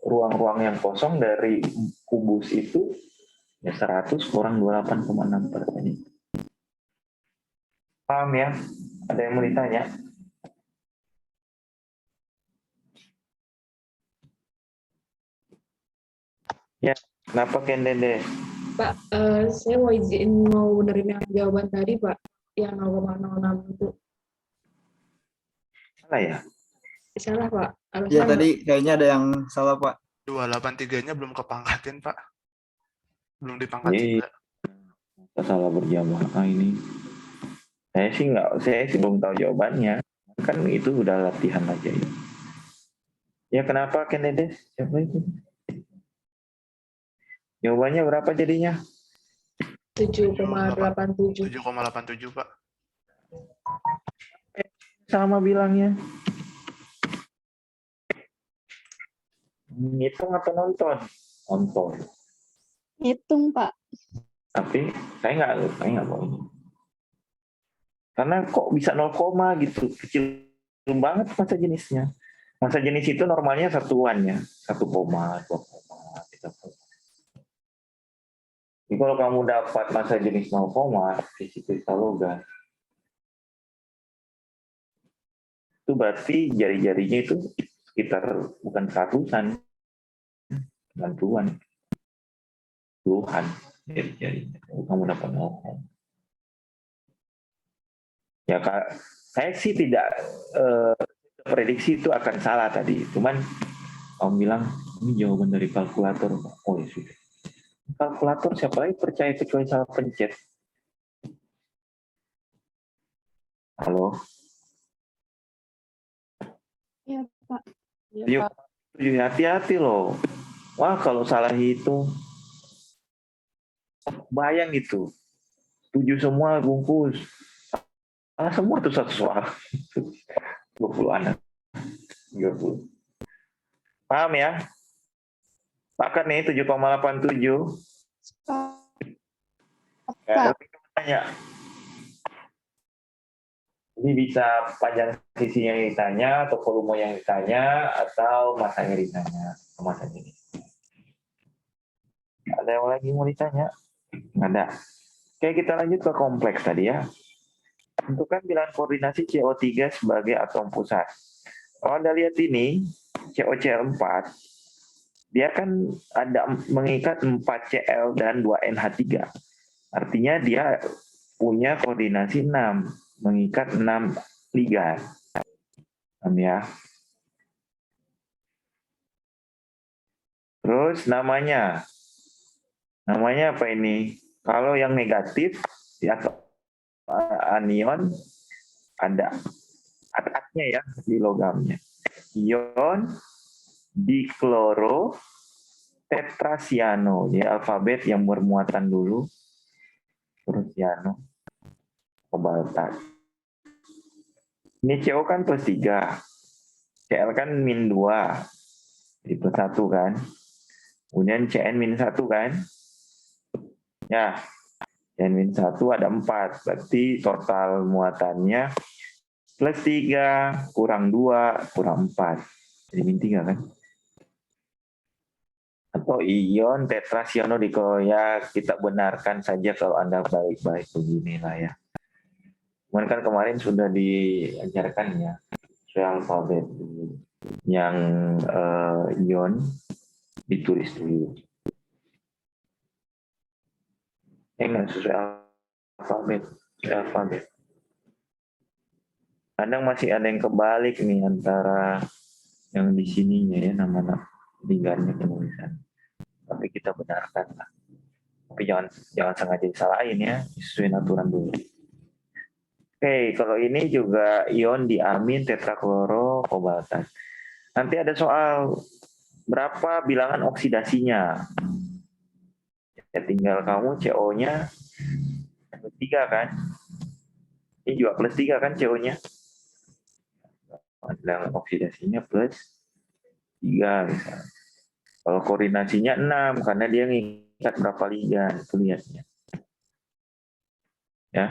ruang-ruang yang kosong dari kubus itu Ya 100 kurang 28,6%. Paham ya? Ada yang mau ditanya? Ya, kenapa Ken Dede? Pak, saya mau izin mau benerin yang jawaban tadi, Pak. Yang 0,06 itu. Salah ya? Salah, Pak. Iya Alasan tadi kayaknya ada yang salah Pak. 283-nya belum kepangkatin, Pak. Belum dipangkat Iya, juga. salah berjamaah ini. Saya sih belum tahu jawabannya. Kan itu udah latihan aja ya. Ya kenapa Ken Dede? Siapa itu? Jawabannya berapa jadinya? 7,87. 7,87, Pak. Sama bilangnya. Ngitung atau nonton? Nonton. Hitung, Pak. Tapi saya nggak mau ini. Karena kok bisa 0, gitu, kecil banget masa jenisnya. Masa jenis itu normalnya satuannya, 1, 2, 3. Jadi kalau kamu dapat masa jenis 0, fisik kristal logam, itu berarti jari-jarinya itu sekitar bukan ratusan, 90-an, puluhan jari-jarinya. Kamu dapat 0. Ya Kak, saya sih tidak prediksi itu akan salah tadi. Cuman kamu bilang ini jawaban dari kalkulator. Oh ya sudah. Kalkulator siapa lagi percaya kecuali salah pencet. Halo. Iya, Pak. Yuk, hati-hati loh. Wah kalau salah hitung, bayang gitu. 7 semua bungkus. Salah semua tuh satu soal. 20 anak. 30. Paham ya? Pakat nih 7,87. Pak. Tanya. Jadi bisa panjang sisi yang ditanya, atau volume yang ditanya, atau masanya ditanya. Masa ini. Ada yang lagi mau ditanya? Nggak ada. Oke, kita lanjut ke kompleks tadi ya. Tentukan bilangan koordinasi CO3 sebagai atom pusat. Kalau Anda lihat ini, COCl4, dia kan ada mengikat 4Cl dan 2NH3. Artinya dia punya koordinasi 6, mengikat 6 ligan. Ya. Terus namanya apa ini? Kalau yang negatif ya anion ada at-atnya ya di logamnya. Ion dikloro tetrasiano, ya alfabet yang bermuatan dulu, terus siano, kobaltan. Ini CO kan plus 3, Cl kan min 2, jadi plus 1 kan. Kemudian Cn min 1 kan. Ya, Cn min 1 ada 4, berarti total muatannya plus 3, kurang 2, kurang 4. Jadi min 3 kan. Atau ion tetrasianodiklo, ya kita benarkan saja kalau Anda baik-baik beginilah ya. Cuman kan kemarin sudah diajarkan ya, soal alfabet yang ion ditulis dulu. Nggak sesuai alfabet. Kadang masih ada yang kebalik nih antara yang di sininya ya, nama ligannya penulisan. Tapi kita benarkan lah. Tapi jangan sengaja disalahin ya, sesuai aturan dulu. Oke, kalau ini juga ion diamin tetrakloro kobaltan. Nanti ada soal berapa bilangan oksidasinya. Ya tinggal kamu CO-nya plus 3 kan. Ini juga plus 3 kan CO-nya. Bilangan oksidasinya plus 3 misalnya. Kalau koordinasinya 6 karena dia ngikat berapa ligan, itu lihatnya. Ya.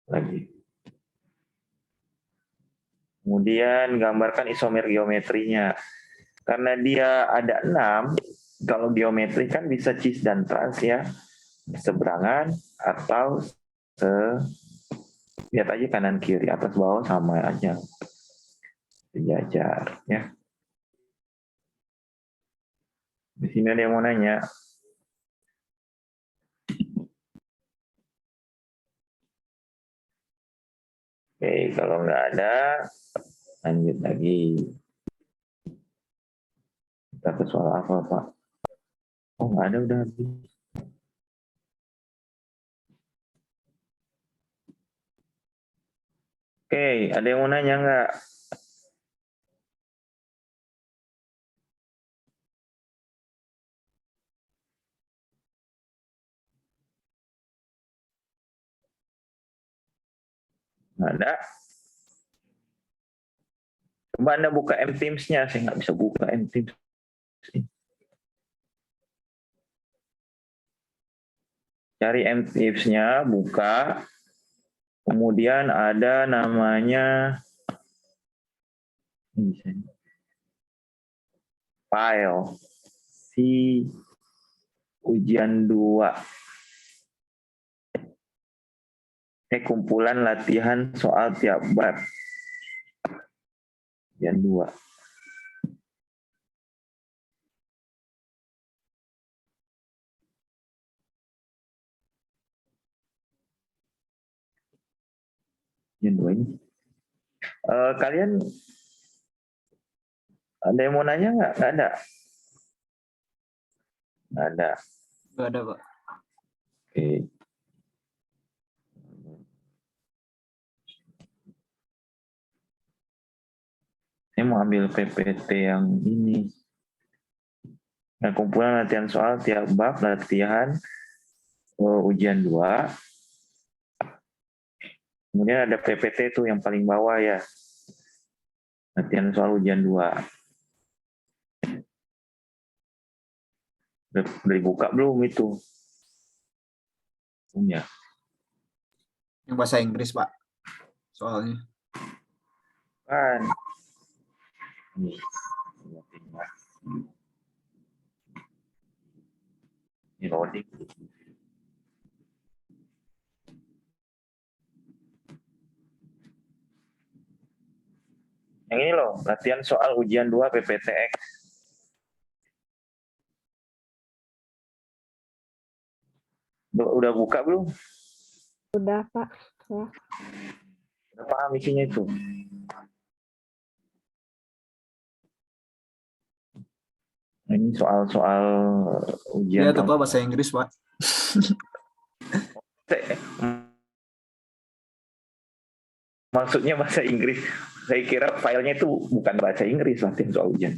Lagi. Kemudian gambarkan isomer geometrinya. Karena dia ada 6, Kalau geometri kan bisa cis dan trans ya, seberangan atau lihat aja kanan kiri atas bawah sama aja, sejajar ya. Di sini ada yang mau nanya. Oke, kalau nggak ada, lanjut lagi. Kita ke soal apa, Pak? Oh, nggak ada, udah habis. Oke, ada yang mau nanya nggak? Nggak ada. Coba Anda buka M-Teams-nya. Saya nggak bisa buka M-Teams. Cari M-Teams-nya, buka. Kemudian ada namanya file si ujian 2. Kumpulan latihan soal tiap bab. Ujian 2. Ujian 2 ini. Kalian ada yang mau nanya nggak? Nggak ada. Nggak ada. Nggak ada, Pak. Oke. Saya mau ambil PPT yang ini. Nah, kumpulan latihan soal tiap bab latihan ujian 2. Kemudian ada PPT itu yang paling bawah ya. Latihan soal ujian 2. Udah dibuka belum itu? Punya. Yang bahasa Inggris, Pak. Soalnya. Kan. Ini loading. Yang ini loh, latihan soal ujian 2 PPTX. Udah buka belum? Udah, Pak. Ya. Udah paham isinya itu? Nah, ini soal-soal ujian. Iya tuh, Pak, bahasa Inggris, Pak. Maksudnya bahasa Inggris. Saya kira filenya itu bukan bahasa Inggris, latihan soal ujian.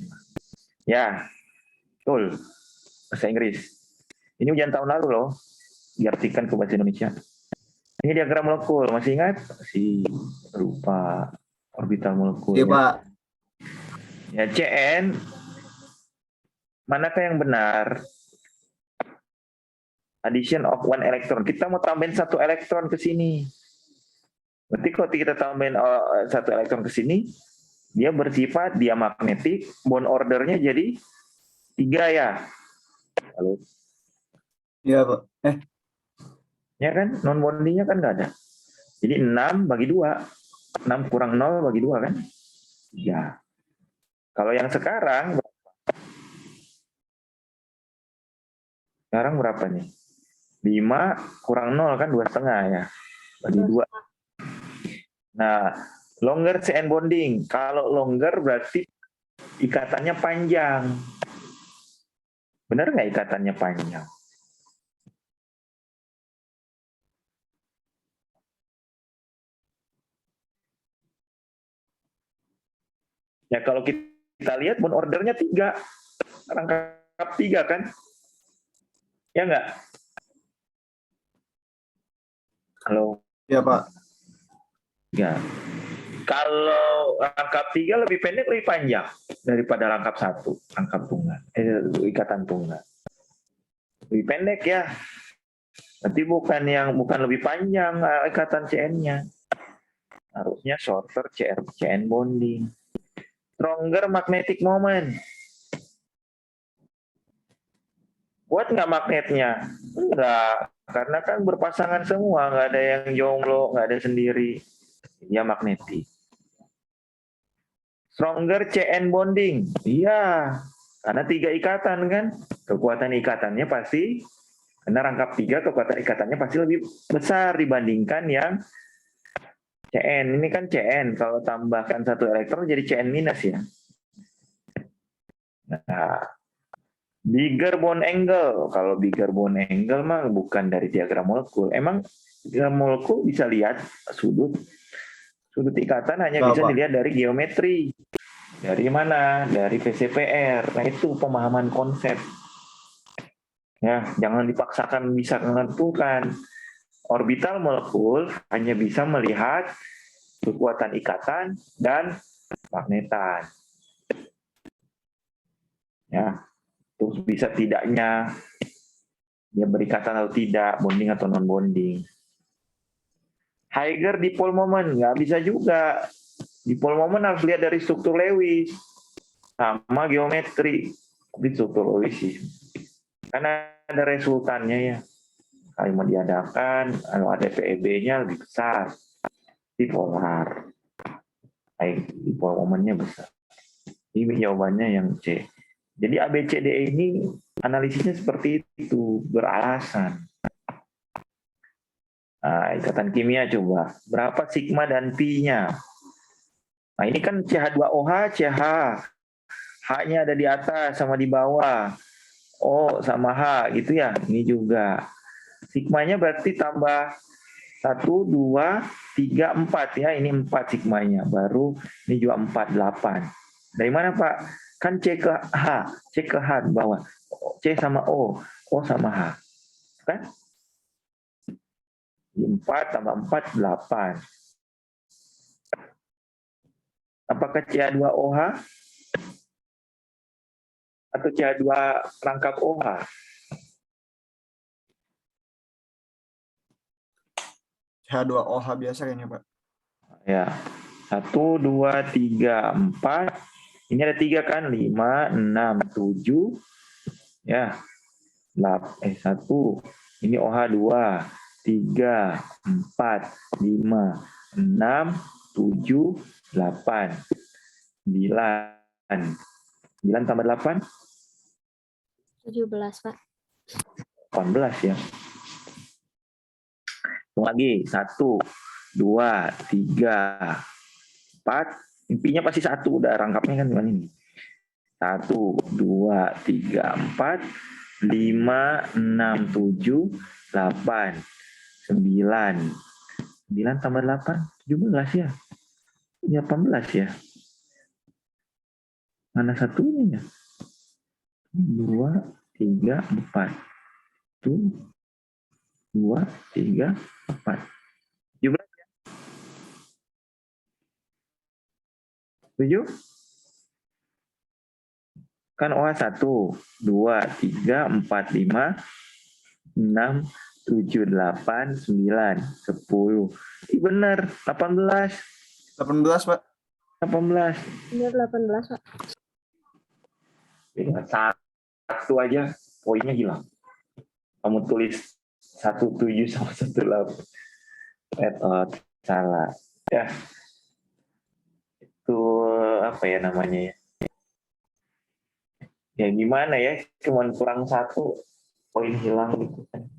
Ya, betul. Bahasa Inggris. Ini ujian tahun lalu loh. Diartikan ke bahasa Indonesia. Ini diagram molekul, masih ingat? Masih lupa orbital molekul. Iya, Pak. Ya, CN. Manakah yang benar? Addition of one electron. Kita mau tambahin 1 elektron ke sini. Berarti kalau kita tambahin 1 elektron ke sini, dia bersifat diamagnetik, bond ordernya jadi 3 ya. Halo. Iya, Pak. Ya kan? Non bondingnya kan nggak ada. Jadi 6 bagi 2. 6 kurang 0 bagi 2 kan? Ya. Kalau yang sekarang berapa nih? 5 kurang 0 kan 2,5 ya. Bagi 2. Nah, longer CN bonding. Kalau longer berarti ikatannya panjang. Benar nggak ikatannya panjang? Ya kalau kita lihat bond ordernya 3. Rangkap 3 kan? Ya nggak? Halo? Iya, Pak. Ya. Kalau rangkap 3 lebih pendek, lebih panjang daripada rangkap 1, rangkap tunggal. Ikatan tunggal. Lebih pendek ya. Nanti bukan lebih panjang ikatan CN-nya. Harusnya shorter CN bonding. Stronger magnetic moment. Kuat nggak magnetnya? Enggak, karena kan berpasangan semua, nggak ada yang jomblo, nggak ada sendiri. Dia magnetik. Stronger CN bonding. Iya, karena 3 ikatan kan. Kekuatan ikatannya pasti, karena rangkap 3 kekuatan ikatannya pasti lebih besar dibandingkan yang CN. Ini kan CN, kalau tambahkan 1 elektron jadi CN minus ya. Nah, bigger bond angle. Kalau bigger bond angle mah bukan dari diagram molekul. Emang diagram molekul bisa lihat sudut ikatan hanya Nggak, bisa Pak. dilihat dari geometri. Dari mana? Dari PCPR. Nah, itu pemahaman konsep. Ya, jangan dipaksakan bisa menentukan. Orbital molekul hanya bisa melihat kekuatan ikatan dan magnetan. Ya, terus bisa tidaknya dia berikatan atau tidak, bonding atau non bonding. Higher dipole moment nggak bisa juga. Dipole moment harus lihat dari struktur Lewis sama geometri. Tapi struktur Lewis sih, karena ada resultannya ya. Kalau mau diadakan, kalau ada PEB-nya lebih besar. Dipolar. Dipole momennya besar. Ini jawabannya yang C. Jadi ABCDE ini analisisnya seperti itu, beralasan. Nah, ikatan kimia coba. Berapa sigma dan pi-nya? Nah, ini kan CH2OH, CH. H-nya ada di atas sama di bawah. O sama H gitu ya. Ini juga. Sigmanya berarti tambah 1, 2, 3, 4 ya. Ini 4 sigmanya. Baru ini juga 4, 8. Dari mana Pak? Kan C ke H. C ke H di bawah. C sama O. O sama H. Kan? 4 tambah 4, 8. Apakah CH2OH atau CH2 rangkap OH? H2OH biasa kayaknya, Pak. Ya. 1, 2, 3, 4. Ini ada 3 kan? 5, 6, 7. Ya. 1. Ini OH 2, 3, 4, 5, 6, 7, 8, 9. 9 tambah 8? 17, Pak. 18 ya. Hitung lagi. 1, 2, 3, 4. Intinya pasti 1. Udah rangkapnya kan gimana ini. 1, 2, 3, 4, 5, 6, 7, 8, 9. 9 tambah 8, 17 ya. Ini 18 ya. Mana satunya ya? 2, 3, 4. 2, 3, 4. 17 ya? 7? Kan OH 1, 2, 3, 4, 5, 6, 7, 8, 9, 10. Benar, 18. 18, Pak. 18. Benar 18, Pak. Ingat, 1 aja poinnya hilang. Kamu tulis 17 sama 18. Salah. Ya. Itu apa ya namanya ya? Ya gimana ya? Cuman kurang 1 poin hilang gitu kan.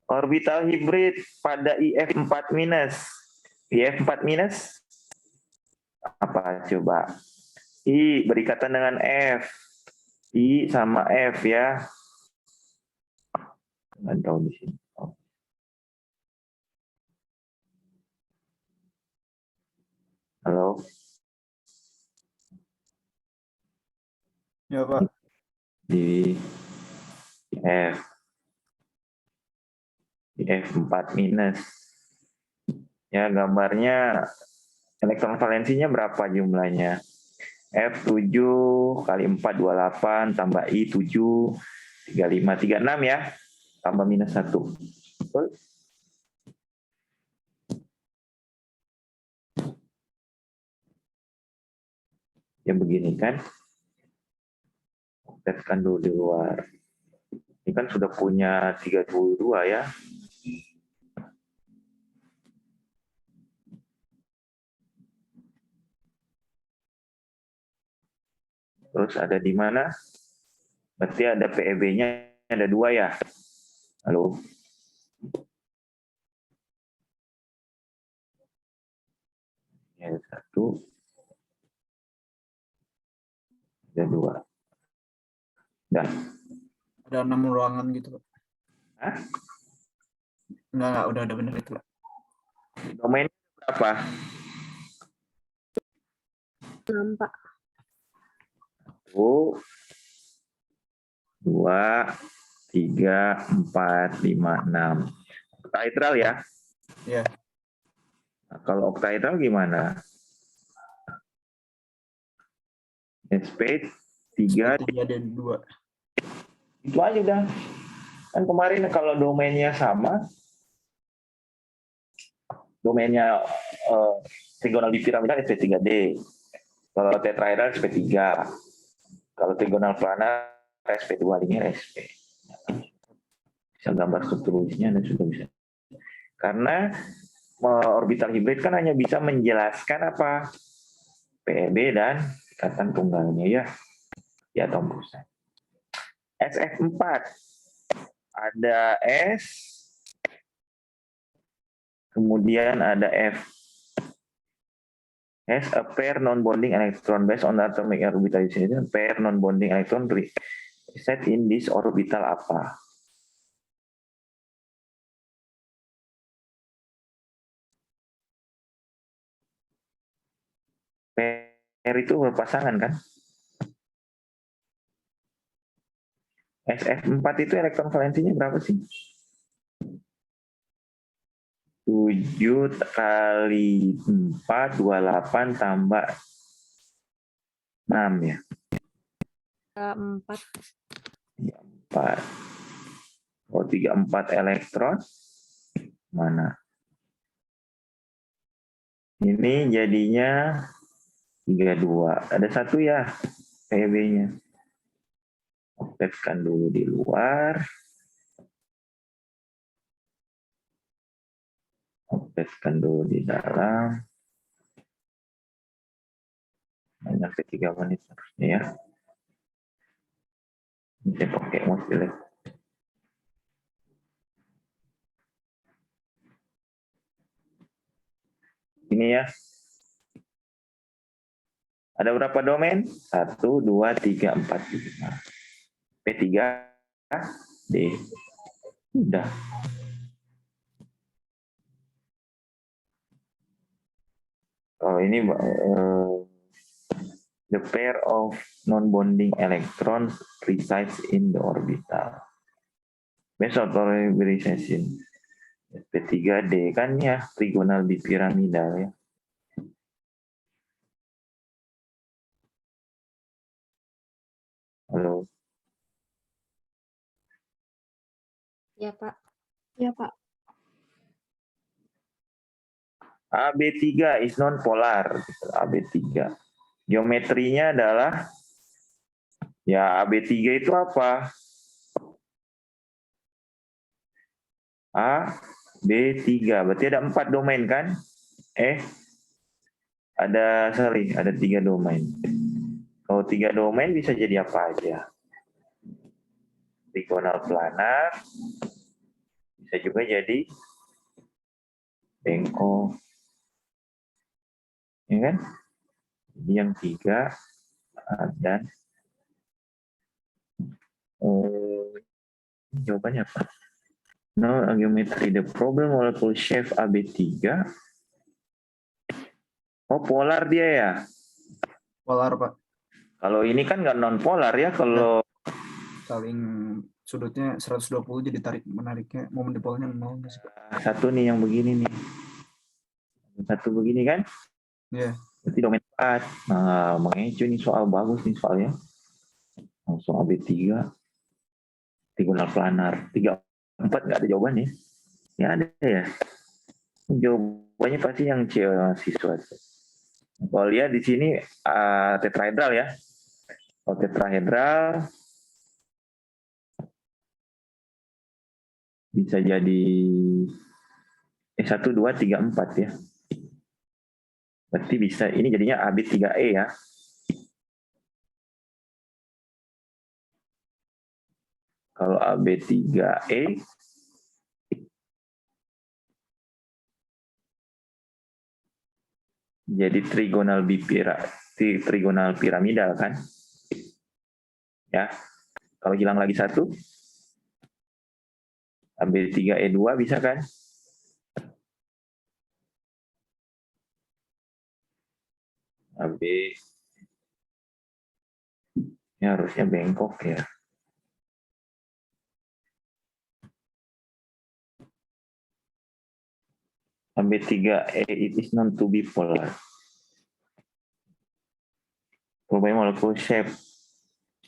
Orbital hibrid pada IF4 minus. IF4 minus apa coba? I berikatan dengan F. I sama F ya. Nggak tahu di sini. Oh. Halo. Ya, Pak. Di F. Di F4 minus. Ya gambarnya elektron valensinya berapa jumlahnya? F7 kali 4, 28, tambah I 7, 35, 36 ya. Tambah minus 1. Betul? Ya begini kan. Aktifkan dulu di luar. Ini kan sudah punya 32 ya. Terus ada di mana? Berarti ada PEB-nya ada 2 ya. Halo. Ya, 1. Ada 2. Dah. Ada 6 ruangan gitu, Pak. Hah? Enggak, udah benar itu, Pak. Domain berapa? 6, Pak. 1, 2, 3, 4, 5, 6. Oktahedral ya? Iya. Nah, kalau oktahedral gimana? SP 3, 3D2. itu aja udah. Kan kemarin kalau domainnya sama, domainnya trigonal bipiramidal SP3D. Kalau tetrahedral SP3. Kalau trigonal planar SP2, linear SP. Bisa gambar strukturnya dan sudah bisa. Karena orbital hibrid kan hanya bisa menjelaskan apa? PEB dan ikatan tunggalnya ya. Di atom pusat. SF4. Ada S, kemudian ada F. S, a pair non-bonding electron based on atomic orbitalization. Pair non-bonding electron set in this orbital apa? Pair itu berpasangan kan? SF4 itu elektron valensinya berapa sih? 7 kali 4, 28 tambah 6 ya. 4. 4. Oh, 34 elektron. Mana? Ini jadinya 32. Ada 1 ya PB-nya. Aktifkan dulu di luar. Aktifkan dulu di dalam. Hanya 3 menit harusnya ya. Ini saya pakai Mozilla. Ini ya. Ada berapa domain? 1, 2, 3, 4, 5. P3, D. Udah. Kalau ini the pair of non-bonding electrons resides in the orbital. Based on polarization. P3D kan ya trigonal bipiramidal ya. Halo. Ya, Pak. Ya, Pak. AB3 is non-polar. AB3. Geometrinya adalah ya AB3 itu apa? A, B3. Berarti ada 4 domain kan? Ada 3 domain. Kalau 3 domain bisa jadi apa aja? Trigonal planar. Bisa juga jadi bengkok. Ya kan? Jadi yang 3 dan jawabannya apa? No geometry. The problem molecule shape AB3. Oh, polar dia ya? Polar, Pak. Kalau ini kan nggak non polar ya, kalau Saling sudutnya 120 jadi menariknya momen dipolnya 0. satu nih yang begini nih. Satu begini kan? Iya. Berarti domain 4. Nah, makanya ini soal bagus nih soalnya. Langsung AB3. Trigonal planar. 3, 4 nggak ada jawabannya. Ya ada ya. Jawabannya pasti yang siswa. Kalau lihat di sini tetrahedral ya. Kalau tetrahedral bisa jadi 1, 2, 3, 4 ya. Berarti bisa, ini jadinya AB3E ya. Kalau AB3E jadi trigonal piramidal kan? Ya. Kalau hilang lagi satu, AB3E2 bisa kan? AB ini harusnya bengkok ya. AB3E it is known to be polar. Problem molecule shape.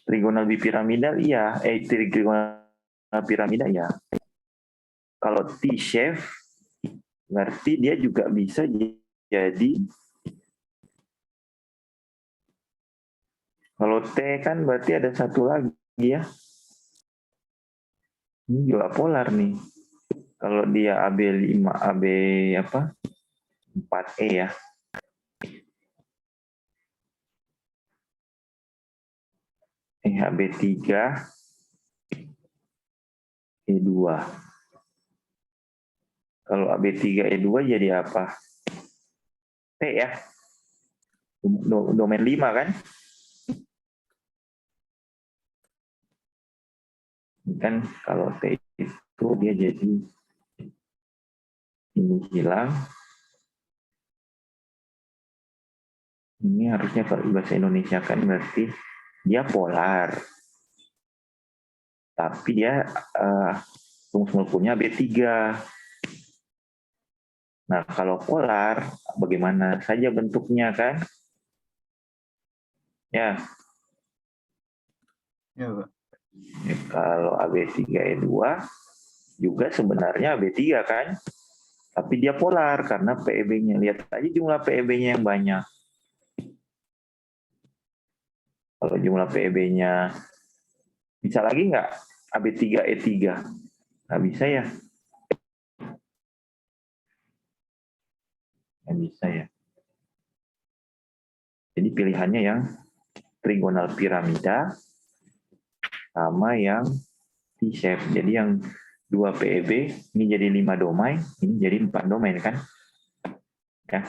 Trigonal bipiramidal iya, trigonal piramida ya. Kalau T-shape berarti dia juga bisa jadi, kalau T kan berarti ada satu lagi ya. Ini juga polar nih. Kalau dia AB5, AB apa? 4E ya. AB3 E2. Kalau AB3 E2 jadi apa? T ya. Domain 5 kan? Kan kalau T itu dia jadi ini hilang. Ini harusnya kalau bahasa Indonesia kan berarti dia polar. Tapi dia rumus molekulnya B3. Nah, kalau polar bagaimana saja bentuknya kan? Ya. Ya, Pak. Kalau AB3E2 juga sebenarnya AB3 kan? Tapi dia polar karena PEB-nya. Lihat aja jumlah PEB-nya yang banyak. Kalau jumlah PEB-nya bisa lagi nggak AB3E3? Nggak bisa ya? Nggak bisa ya. Jadi pilihannya yang trigonal piramida sama yang T-shape. Jadi yang 2 PEB ini jadi 5 domain, ini jadi 4 domain kan? Ya.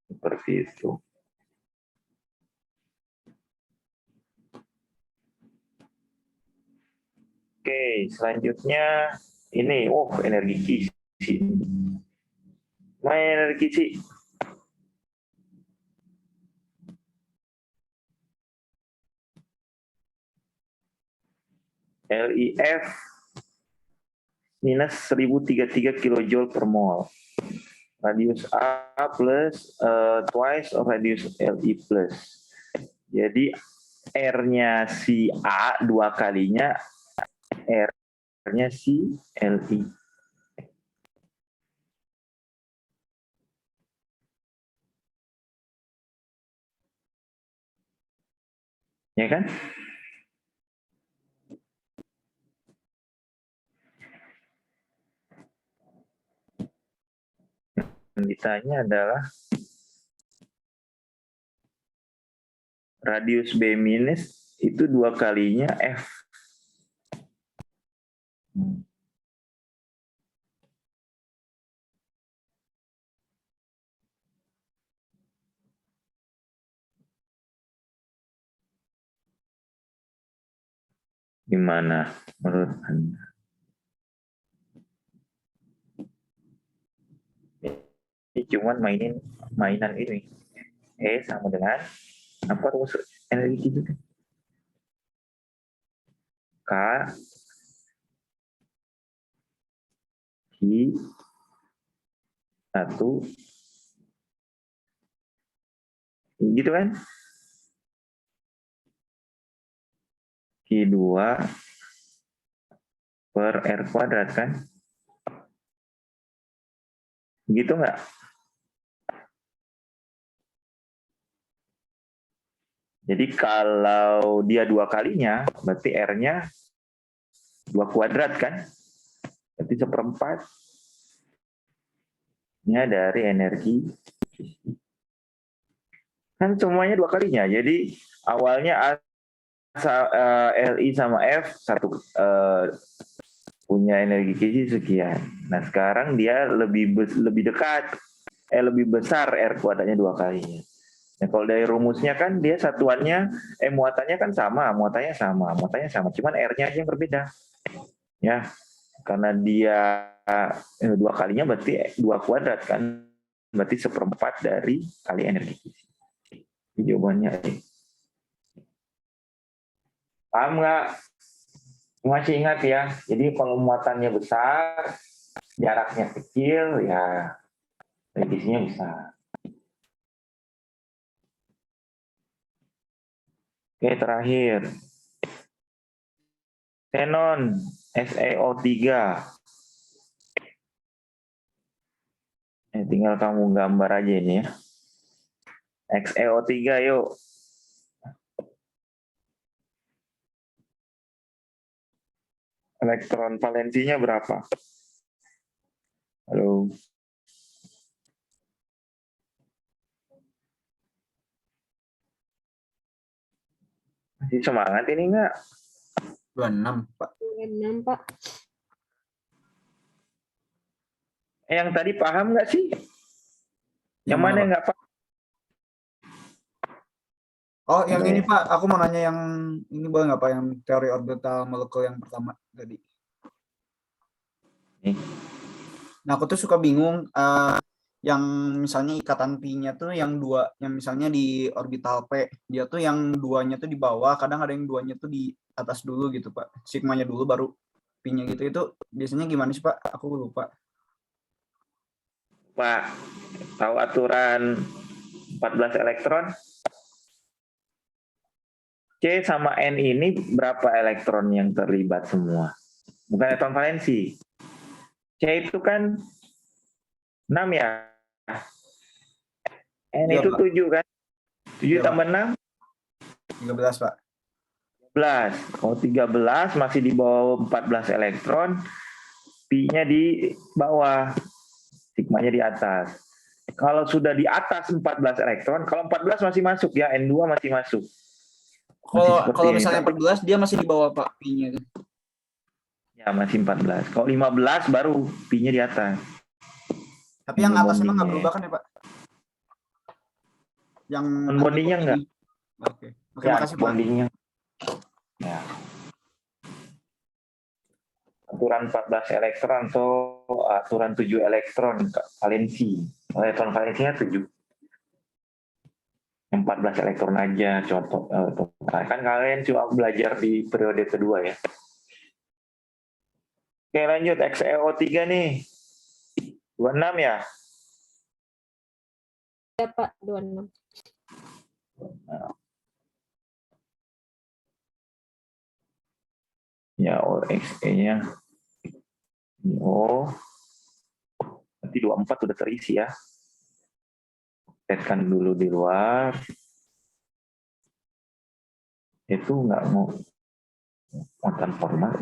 Seperti itu. Oke, selanjutnya ini, energi kisi. Main energi kisi. LIF minus 1033 kJ per mol. Radius A plus twice of radius LI plus. Jadi R-nya si A dua kalinya R-nya si LI. Ya kan? Yang ditanya adalah radius B minus itu dua kalinya F. Gimana menurut Anda? Ini cuman mainan ini. Sama dengan apa rumus energi itu? K I 1 gitu kan? Q2 per R kuadrat kan? Gitu nggak? Jadi kalau dia dua kalinya, berarti R-nya 2 kuadrat kan? Berarti 1/4-nya dari energi fisik. Kan semuanya 2 kalinya. Jadi awalnya Li sama F punya energi fisik sekian. Nah, sekarang dia lebih dekat, lebih besar R kuadratnya 2 kalinya. Nah, kalau dari rumusnya kan dia satuannya, muatannya kan sama, muatannya sama, cuman R-nya aja yang berbeda. Ya, karena dia 2 kalinya berarti 2 kuadrat kan, berarti 1/4 dari kali energi fisik. Ini jawabannya E. Paham nggak? Masih ingat ya? Jadi kalau muatannya besar, jaraknya kecil, ya radiasinya besar. Oke, terakhir. Xenon, SeO3. Tinggal kamu gambar aja ini ya. XeO3 yuk. Elektron valensinya berapa? Halo. Masih semangat ini enggak? 26, Pak. 26, Pak. Yang tadi paham nggak sih? Yang mana Pak? yang nggak paham? Oh, yang ini Pak, aku mau nanya yang ini boleh nggak Pak, yang teori orbital molekul yang pertama tadi. Nah, aku tuh suka bingung yang misalnya ikatan pi-nya tuh yang misalnya di orbital P, dia tuh yang 2-nya tuh di bawah, kadang ada yang 2-nya tuh di atas dulu gitu Pak. Sigmanya dulu baru pi-nya gitu. Itu biasanya gimana sih Pak? Aku lupa. Pak, tahu aturan 14 elektron? C sama N ini berapa elektron yang terlibat semua? Bukan elektron valensi. C itu kan 6 ya. N Iya, itu Pak. 7 kan? 7 Iya, tambah 6? 13 Pak. 13. Kalau 13 masih di bawah 14 elektron, pi-nya di bawah, sigmanya di atas. Kalau sudah di atas 14 elektron, kalau 14 masih masuk ya, N2 masih masuk. Kalau misalnya 14 dia masih di bawah Pak pi-nya. Ya, masih 14. Kalau 15 baru pi-nya di atas. Tapi yang atas emang nggak Bondingnya. berubah kan ya Pak? Yang Bondingnya enggak? Oke. Oke, Ya, makasih Pak. bondingnya. Ya. Aturan 14 elektron atau aturan 7 elektron valensi. Elektron valensinya 7. Yang 14 elektron aja contoh. Kan kalian cuma belajar di periode kedua ya. Oke, lanjut XeO3 nih. 26 ya? Ya, Pak. 26. Ya, XE-nya. Oh, nanti 24 sudah terisi ya. Setkan dulu di luar. Itu nggak mau muatan formal.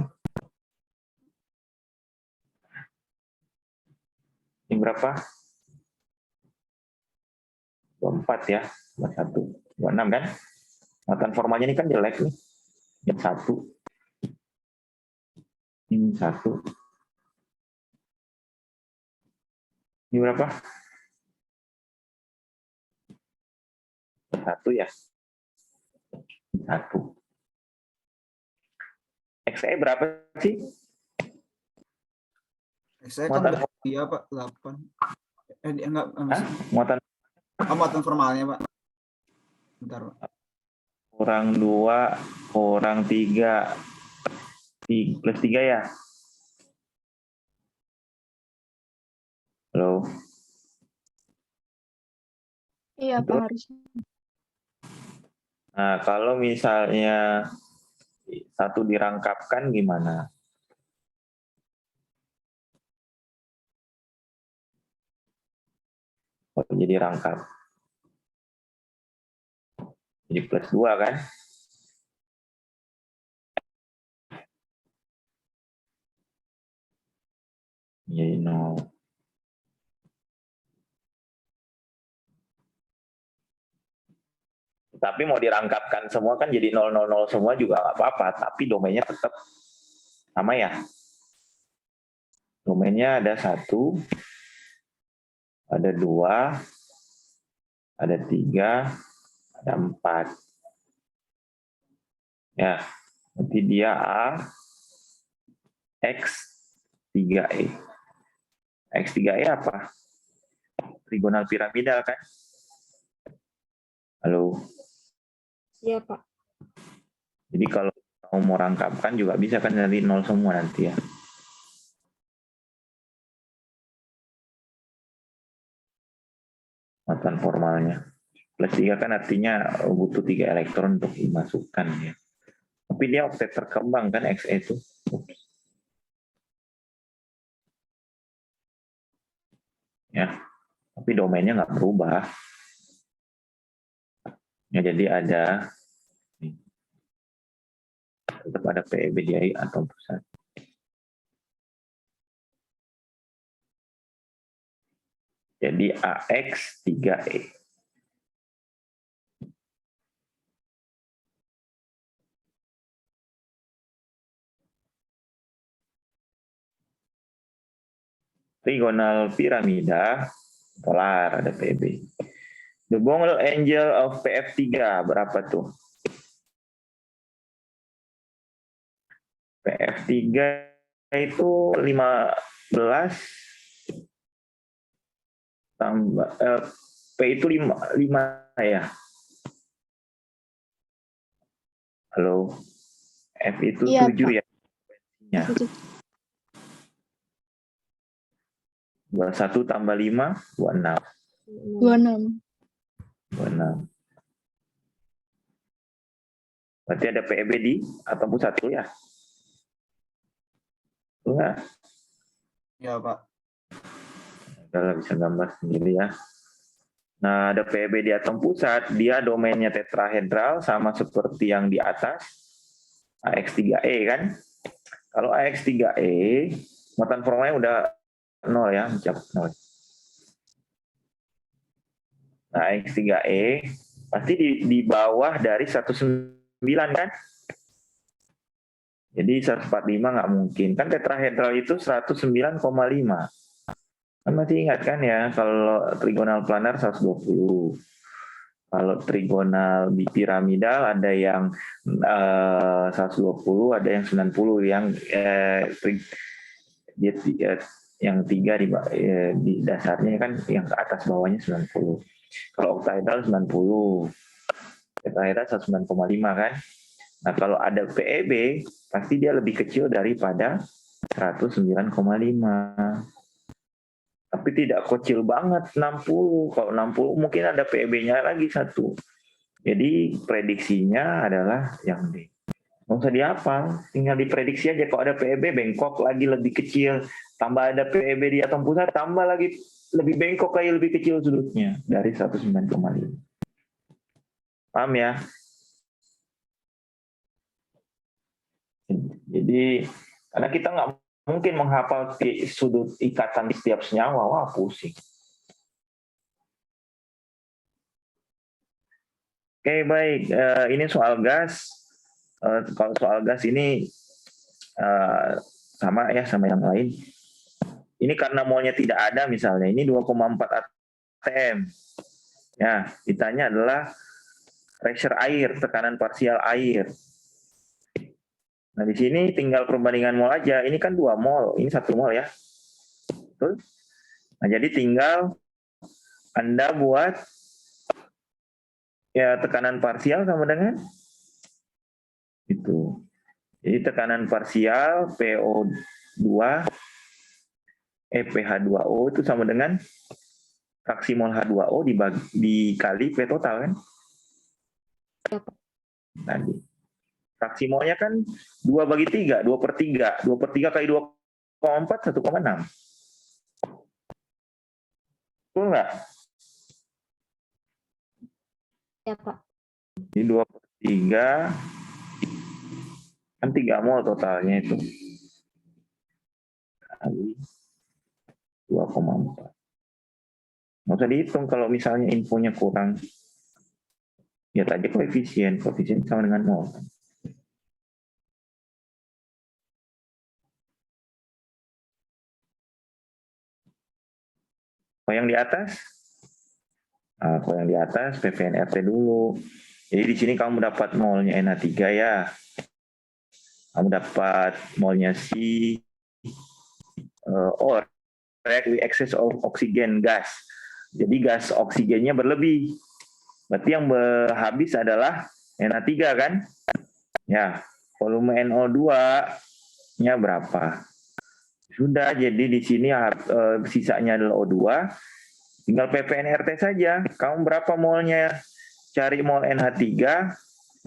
Ini berapa? 24 ya. 21. 26 kan? Muatan formalnya ini kan jelek nih. Yang 1. Ini 1. Ini berapa? 1 ya. 1. XE berapa sih? Saya kan udah iya Pak, 8. Enggak, muatan formalnya Pak. Bentar Pak. Kurang 2, kurang 3. Plus 3 ya? Halo? Iya, Pak, harusnya. Nah, kalau misalnya 1 dirangkapkan gimana? Oh, jadi rangkap. Jadi plus 2 kan? Jadi 0. Tapi mau dirangkapkan semua kan jadi 0, 0, 0 semua juga nggak apa-apa. Tapi domainnya tetap sama ya. Domainnya ada 1, ada 2, ada 3, ada 4. Ya, nanti dia A, X3E. X3E apa? Trigonal piramidal kan? Halo. Iya, Pak. Jadi kalau mau rangkapkan juga bisa kan dari 0 semua nanti ya. Muatan formalnya. Plus 3 kan artinya butuh 3 elektron untuk dimasukkan ya. Tapi dia oktet terkembang kan XE itu. Ups. Ya, tapi domainnya nggak berubah. Ya, jadi ada tetap ada PEB di atom pusat. Jadi AX3E. Trigonal piramida polar ada PEB. The Bongal Angel of PF3 berapa tuh? PF3 itu 15 tambah P itu 5 ya. Halo. F itu Iya, 7 Pak. ya. Ya. 21 tambah 5 26. 26. 26. Berarti ada PEB di atom pusat tuh ya. Enggak. Ya, Pak. Udah bisa gambar sendiri ya. Nah, ada PEB di atom pusat, dia domainnya tetrahedral sama seperti yang di atas, AX3E kan. Kalau AX3E, muatan formalnya udah 0 ya, mencapai 0. Nah, AX3E pasti di bawah dari 109 kan. Jadi 145 nggak mungkin. Kan tetrahedral itu 109,5. Kan masih ingat kan ya, kalau trigonal planar 120. Kalau trigonal bipiramidal ada yang 120, ada yang 90, yang 3 di dasarnya kan yang ke atas bawahnya 90. Kalau oktahedral 90, tetrahedral 109,5 kan. Nah, kalau ada PEB pasti dia lebih kecil daripada 109,5. Tapi tidak kecil banget 60. Kalau 60 mungkin ada PEB-nya lagi 1. Jadi prediksinya adalah yang D. Nggak usah dihafal, tinggal diprediksi aja. Kalau ada PEB bengkok lagi lebih kecil, tambah ada PEB di atom pusat, tambah lagi lebih bengkok lagi lebih kecil sudutnya dari 109,5. Paham ya? Jadi karena kita nggak mungkin menghafal sudut ikatan di setiap senyawa, wah pusing. Oke, baik. Ini soal gas. Kalau soal gas ini sama ya sama yang lain. Ini karena molnya tidak ada misalnya. Ini 2,4 atm. Ya, ditanya adalah pressure air, tekanan parsial air. Nah, di sini tinggal perbandingan mol aja. Ini kan 2 mol, ini 1 mol ya. Betul? Nah, jadi tinggal Anda buat ya tekanan parsial sama dengan itu. Jadi tekanan parsial PO2 pH2O itu sama dengan fraksi mol H2O dikali P total kan? Tadi. Fraksi molnya kan 2/3, 2/3. 2/3 kali 2,4, 1,6. Betul nggak? Ya, Pak. Ini 2/3 kan 3 mol totalnya itu. Kali 2,4. Nggak usah dihitung kalau misalnya infonya kurang. Lihat aja koefisien sama dengan 0. Kalau yang di atas? Nah, kalau yang di atas PVNRT dulu. Jadi di sini kamu dapat molnya NH3 ya. Kamu dapat molnya C, or react with excess of oxygen gas. Jadi gas oksigennya berlebih. Berarti yang habis adalah NH3 kan? Ya, volume NO2-nya berapa? Sudah, jadi di sini sisanya adalah O2. Tinggal PVNRT saja. Kamu berapa molnya? Cari mol NH3,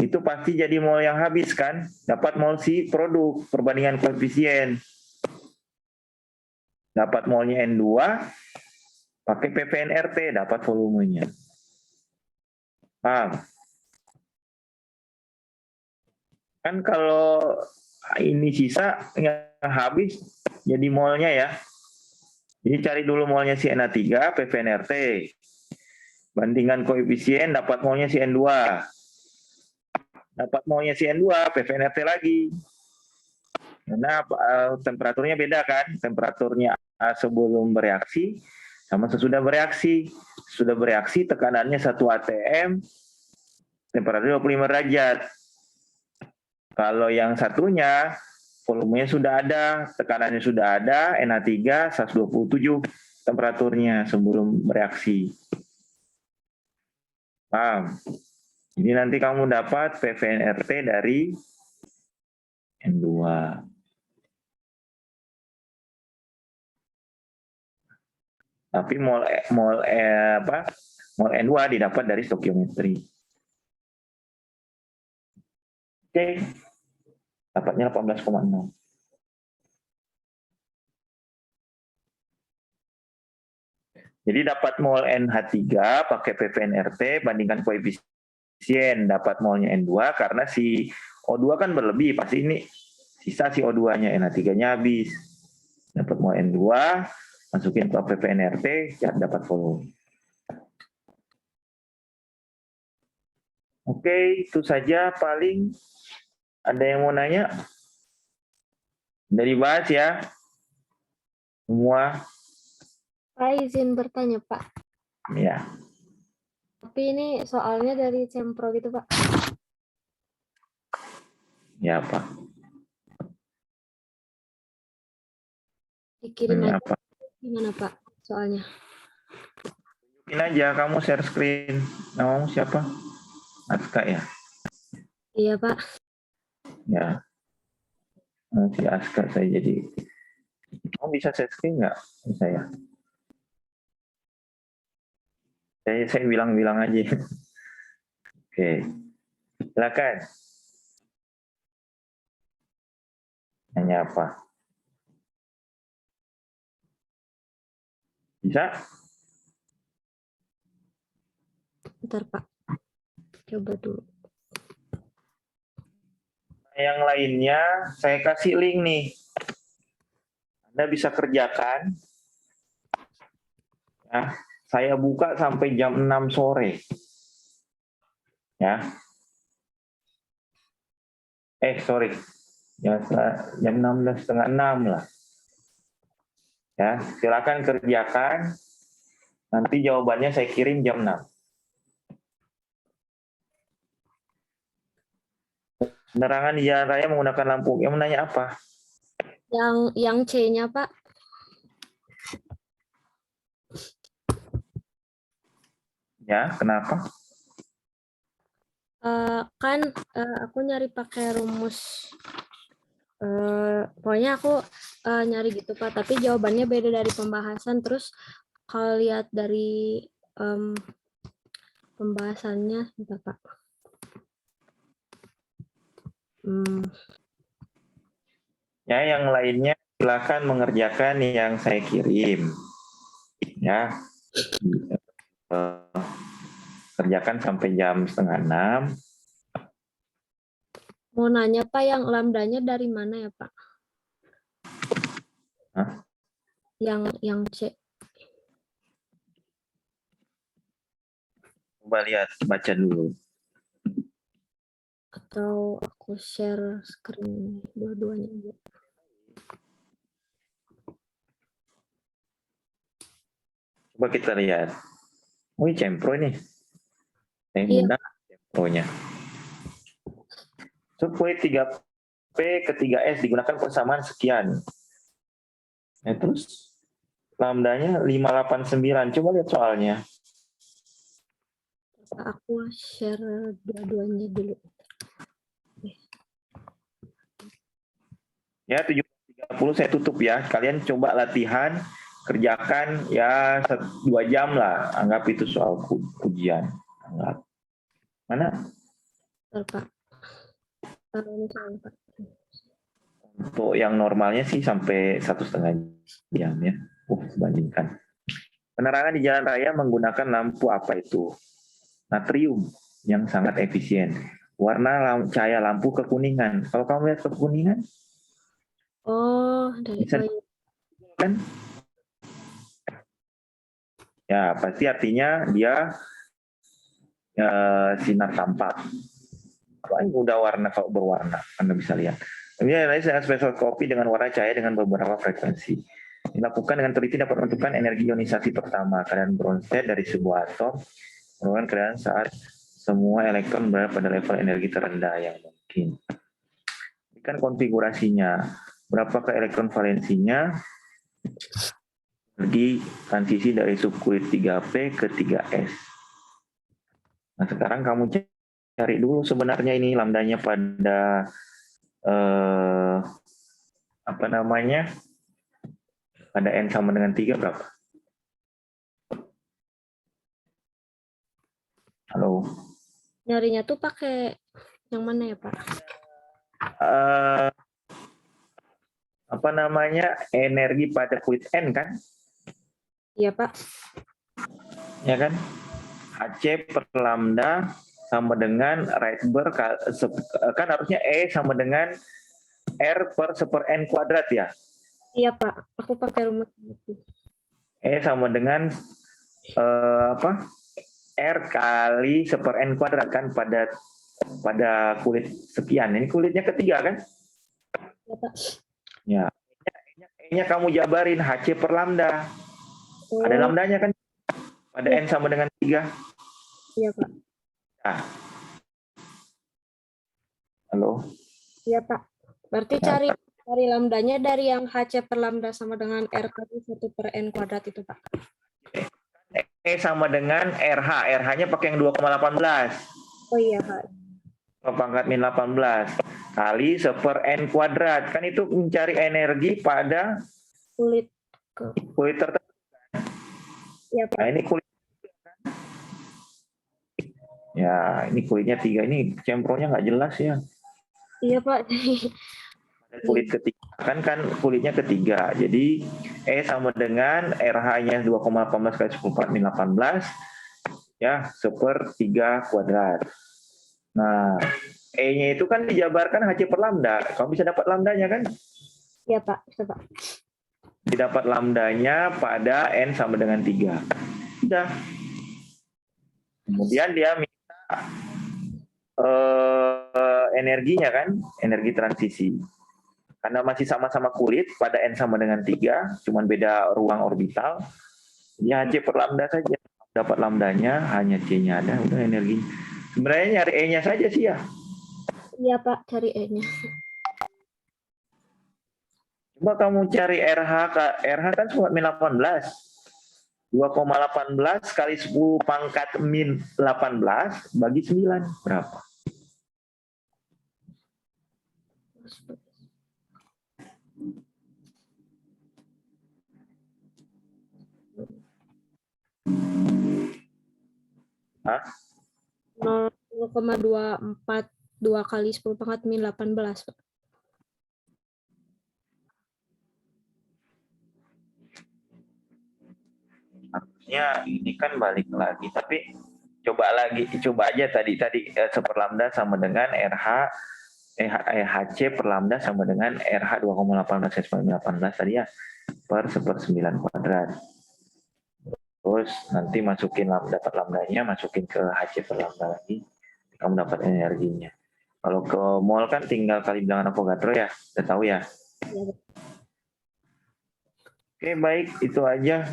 itu pasti jadi mol yang habis kan? Dapat mol si produk, perbandingan koefisien. Dapat molnya N2, pakai PVNRT, dapat volumenya. Paham? Kan kalau ini sisa yang habis jadi molnya ya. Jadi cari dulu molnya si NH3, PVNRT. Bandingkan koefisien, dapat molnya si N2. Dapat molnya si N2, PVNRT lagi. Karena temperaturnya beda kan? Temperaturnya sebelum bereaksi sama sesudah bereaksi. Sudah bereaksi tekanannya 1 atm, temperatur 25 derajat. Kalau yang satunya volumenya sudah ada, tekanannya sudah ada, NH3 127 temperaturnya sebelum bereaksi. Paham? Jadi nanti kamu dapat PVNRT dari N2. Tapi mol N2 didapat dari stokiometri. Oke. Dapatnya 18,6. Jadi dapat mol NH3 pakai PVNRT bandingkan koefisien, dapat molnya N2 karena si O2 kan berlebih, pasti ini sisa si O2-nya, NH3-nya habis. Dapat mol N2, masukin ke PVNRT, ya dapat volume. Oke, itu saja paling. Ada yang mau nanya? Dari bahas ya? Semua? Pak izin bertanya, Pak. Ya. Tapi ini soalnya dari Sempro gitu, Pak. Ya, Pak. Dikirim Nanya aja. apa? Gimana, Pak? Soalnya. Ini aja, kamu share screen. Namamu siapa? Aska ya? Iya, Pak. Ya. Si Aska saya jadi. Kamu bisa share screen nggak? Bisa ya? Saya bilang-bilang aja. Oke. Silakan. Nanya apa? Bisa? Bentar, Pak. Coba dulu. Yang lainnya saya kasih link nih. Anda bisa kerjakan. Ya, saya buka sampai jam 6 sore. Ya. Sorry. Ya, jam 16:30 lah. Ya, silakan kerjakan. Nanti jawabannya saya kirim jam 6. Penerangan di jalan raya menggunakan lampu. Yang menanya apa? Yang C-nya, Pak. Ya, kenapa? Kan aku nyari pakai rumus. Pokoknya aku nyari gitu, Pak. Tapi jawabannya beda dari pembahasan. Terus kalau lihat dari pembahasannya, bentar, Pak. Ya, yang lainnya silakan mengerjakan yang saya kirim. Ya. Kerjakan sampai jam 5:30. Mau nanya, Pak, yang lambdanya dari mana ya, Pak? Hah? yang C. Coba lihat, baca dulu. Atau aku share screen dua-duanya aja. Coba kita lihat. Wih, Cempro ini. Saya Iya. mudah Cempro-nya. Kulit 3P ke 3S digunakan persamaan sekian. Nah, terus lambdanya 589. Coba lihat soalnya. Aku share dua-duanya dulu. Ya, 7.30 saya tutup ya. Kalian coba latihan, kerjakan ya 2 jam lah. Anggap itu soal ujian. Anggap. Mana? Bentar, Pak. Misalnya, Pak. Untuk yang normalnya sih sampai 1,5 jam ya. Bandingkan. Penerangan di jalan raya menggunakan lampu apa itu? Natrium yang sangat efisien. Warna cahaya lampu kekuningan. Kalau kamu lihat kekuningan, Oh, dari bisa kan? Ya, pasti artinya dia sinar tampak. Paling udah warna kalau berwarna, Anda bisa lihat. Ini analis dengan spektroskopi dengan warna cahaya dengan beberapa frekuensi. Dilakukan dengan teliti dapat menentukan energi ionisasi pertama. Keadaan Bronsted dari sebuah atom merupakan keadaan saat semua elektron berada pada level energi terendah yang mungkin. Ini kan konfigurasinya. Berapakah elektron valensinya? Energi transisi dari subkulit 3P ke 3S. Nah, sekarang kamu cari dulu sebenarnya ini lambdanya pada apa namanya? Pada N sama dengan 3 berapa? Halo. Nyarinya tuh pakai yang mana ya, Pak? Apa namanya? Energi pada kulit N kan? Iya, Pak. Ya kan? HC per lambda sama dengan Rydberg kan harusnya E sama dengan R per seper N kuadrat ya. Iya, Pak. Aku pakai rumus itu. E sama dengan apa? R kali seper N kuadrat kan pada kulit sekian. Ini kulitnya ketiga kan? Iya, Pak. Ya. E-nya kamu jabarin HC per lambda. Oh, Ada lambdanya kan? Pada N sama dengan 3. iya, Pak. Nah. Halo? Iya, Pak. Berarti Nah, cari lambdanya dari yang HC per lambda sama dengan R kali 1 per N kuadrat itu, Pak. E sama dengan RH. RH-nya pakai yang 2,18. Oh iya, Pak. Pangkat min 18 kali seper N kuadrat. Kan itu mencari energi pada Kulit tertentu. Iya, Pak. Nah, ini kulit. Ya, ini kulitnya 3. Ini cempronya nggak jelas ya. Iya, Pak. Kulit ketiga. Kan kulitnya ketiga. Jadi, E sama dengan RH-nya 2,18 kali 10 min 18. Ya, seper 3 kuadrat. Nah, E-nya itu kan dijabarkan HC per lambda. Kamu bisa dapat lambdanya kan? Iya, Pak. Bisa, Pak. Didapat lambdanya pada N sama dengan 3. Sudah. Kemudian dia minta energinya kan, energi transisi. Karena masih sama-sama kulit, pada N sama dengan 3, cuman beda ruang orbital, ya HC per lambda saja. Dapat lambdanya, hanya C-nya ada, udah energi. Sebenarnya nyari E-nya saja sih ya. Iya, Pak. Cari E-nya. Coba kamu cari RH, RH kan cuma min 18. 2,18 kali 10 pangkat min 18 bagi 9, berapa? Hah? 0,242 kali 10 pangkat min 18, Pak. Harusnya ini kan balik lagi, tapi coba aja tadi seper lambda sama dengan RH HC per lambda sama dengan RH 2,18 S/18 tadi ya, per 1/9 kuadrat. Terus nanti masukin dapat lambdanya, masukin ke HC per lambda lagi, kamu dapat energinya. Kalau ke mol kan tinggal kali bilangan Avogadro ya, udah tahu ya. Oke, baik, itu aja.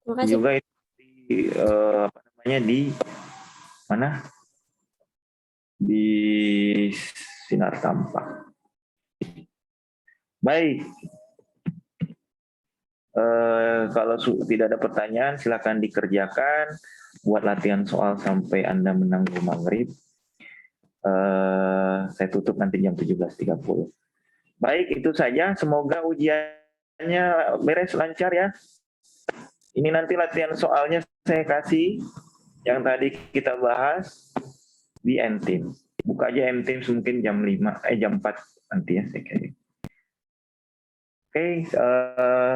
Terima kasih. Juga itu di mana? Di Sinar Tampak. Baik. Kalau tidak ada pertanyaan, silakan dikerjakan. Buat latihan soal sampai Anda menanggung maghrib. Saya tutup nanti jam 17.30. Baik, itu saja. Semoga ujiannya beres lancar ya. Ini nanti latihan soalnya saya kasih yang tadi kita bahas di N-Team. Buka aja N-Team mungkin jam 4 nanti ya saya kira. Oke,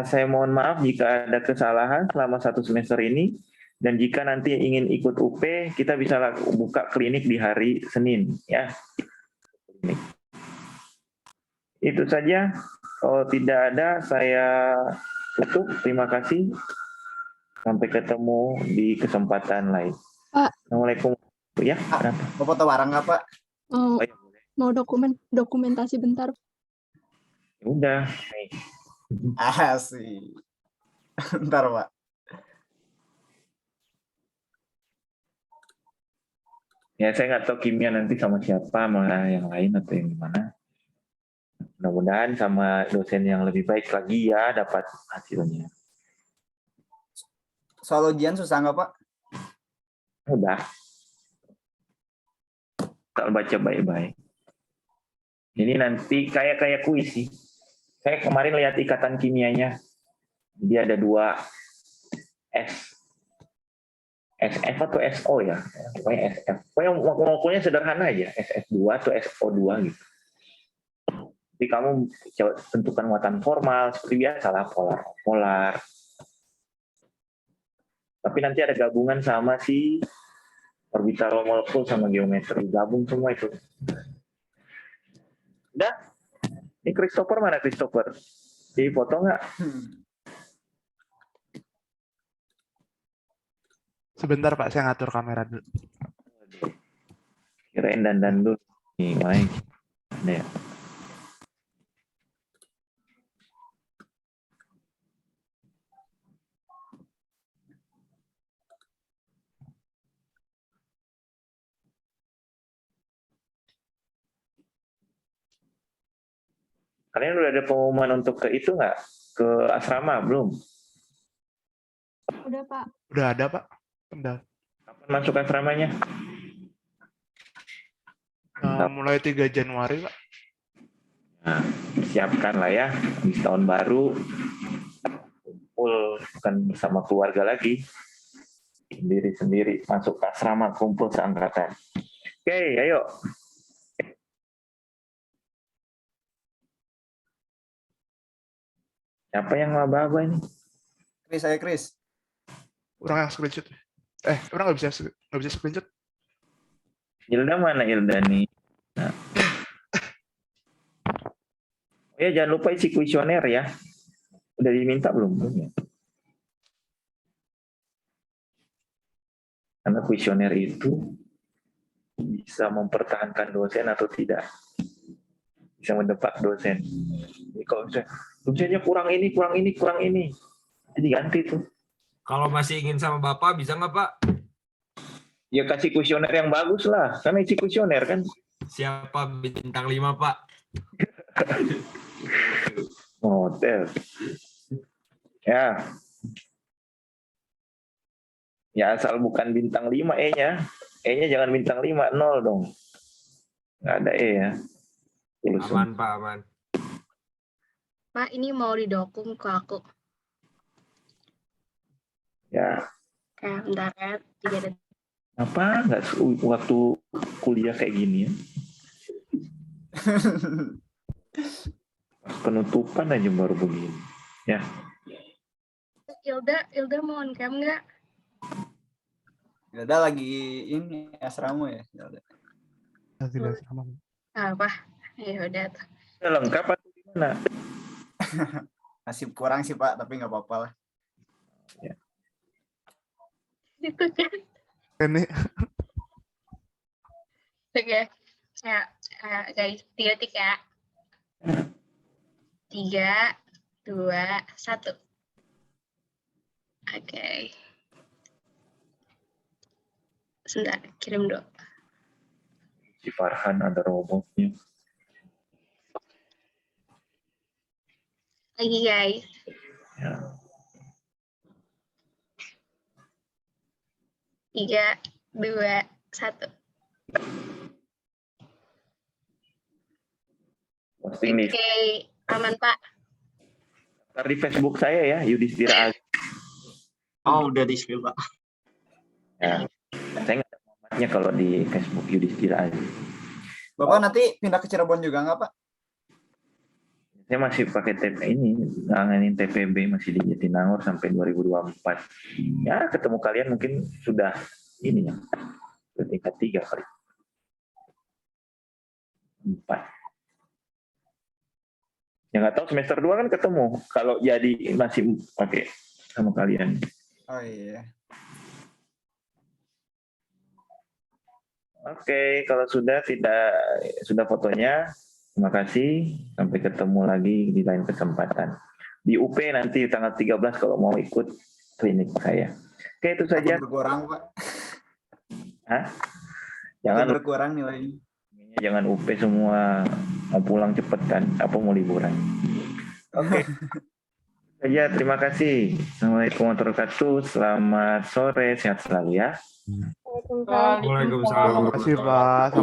saya mohon maaf jika ada kesalahan selama 1 semester ini. Dan jika nanti ingin ikut UP, kita bisa buka klinik di hari Senin ya. Itu saja. Kalau tidak ada, saya tutup. Terima kasih. Sampai ketemu di kesempatan lain. Pak. Assalamualaikum. Ya, kenapa? Mau foto bareng nggak, Pak? Mau, Oh, ya, boleh. mau dokumentasi bentar. Ya udah. Nih. Asik. Bentar, Pak. Ya, saya nggak tahu kimia nanti sama siapa, malah yang lain atau yang gimana. Mudah-mudahan sama dosen yang lebih baik lagi ya dapat hasilnya. Soal ujian susah nggak, Pak? Udah. Kalau baca baik-baik. Ini nanti kayak kuis sih. Saya kemarin lihat ikatan kimianya. Dia ada 2 S. SF atau SO ya. Pokoknya SF. Pokoknya molekulnya sederhana aja. SF2 atau SO2 gitu. Jadi kamu tentukan muatan formal seperti biasa lah, polar. Tapi nanti ada gabungan sama si orbital molekul sama geometri, gabung semua itu. Udah? Ini Christopher mana Christopher? Di foto nggak? Sebentar Pak, saya ngatur kamera dulu. Kirain dandan dulu. Nih, main. Nih. Kalian udah ada pengumuman untuk ke itu nggak? Ke asrama belum? Udah, Pak. Udah ada Pak. Udah. Kapan masuk asramanya? Mulai 3 Januari Pak. Nah, siapkan lah ya. Di tahun baru kumpul bukan bersama keluarga lagi. Sendiri-sendiri masuk ke asrama kumpul seangkatan. Oke, ayo. Siapa yang maba-maba ini? Chris. Orang yang screenshot. Orang nggak bisa screenshot. Ilda mana Ilda nih? Nah. Oh ya, jangan lupa isi kuesioner ya. Udah diminta belum? Belum ya? Karena kuesioner itu bisa mempertahankan dosen atau tidak. Bisa mendepak dosen. Jadi kalau misalnya dosennya kurang ini. Jadi ganti tuh. Kalau masih ingin sama Bapak, bisa nggak Pak? Ya kasih kuesioner yang bagus lah. Karena isi kuesioner kan. Siapa bintang 5 Pak? Hotel. Ya. Ya asal bukan bintang 5 E-nya. E-nya jangan bintang 5, 0 dong. Nggak ada E ya. Aman Pak, aman. Pak, ini mau didokum ke aku. Ya. Bentar ya, 3 detik. Apa nggak waktu kuliah kayak gini ya? Penutupan aja baru begini. Ya. Ilda mau on cam nggak? Ilda lagi ini asrama ya. Ilda. Tidak sama. Apa? Ya udah tuh. Udah lengkap atau gimana? Masih kurang sih Pak, tapi nggak apa-apa lah. Itu kan. Ini Oke. Ya, guys, 3 detik ya. 3, 2, 1. Oke. Sebentar, kirim dulu. Si Farhan ada robotnya. Lagi guys. Ya. 3, 2, 1. Posting di, Oke, aman Pak. daftar di Facebook saya ya, Yudhistira Aziz. Oh, udah di-spill Pak. Ya. Saya nggak ada alamatnya kalau di Facebook Yudhistira Aziz. Bapak nanti pindah ke Cirebon juga nggak Pak? Saya masih pakai TP ini, nanganin TPB masih di Jatinangor sampai 2024. Ya, ketemu kalian mungkin sudah ini ya, sudah tingkat 3 kali. 4. Ya nggak tahu semester 2 kan ketemu. Kalau jadi masih pakai sama kalian. Oh iya. Oke, kalau sudah fotonya, terima kasih. Sampai ketemu lagi di lain kesempatan. Di UP nanti tanggal 13 kalau mau ikut klinik saya. Oke, itu saja. Takut berkurang Pak. Hah? Jangan Jangan berkurang nilainya. jangan UP semua mau pulang cepet kan, apa mau liburan. Oke. Saja, terima kasih. Assalamualaikum warahmatullahi wabarakatuh. Selamat sore, sehat selalu ya. Waalaikumsalam. Waalaikumsalam. terima kasih Pak. Sampai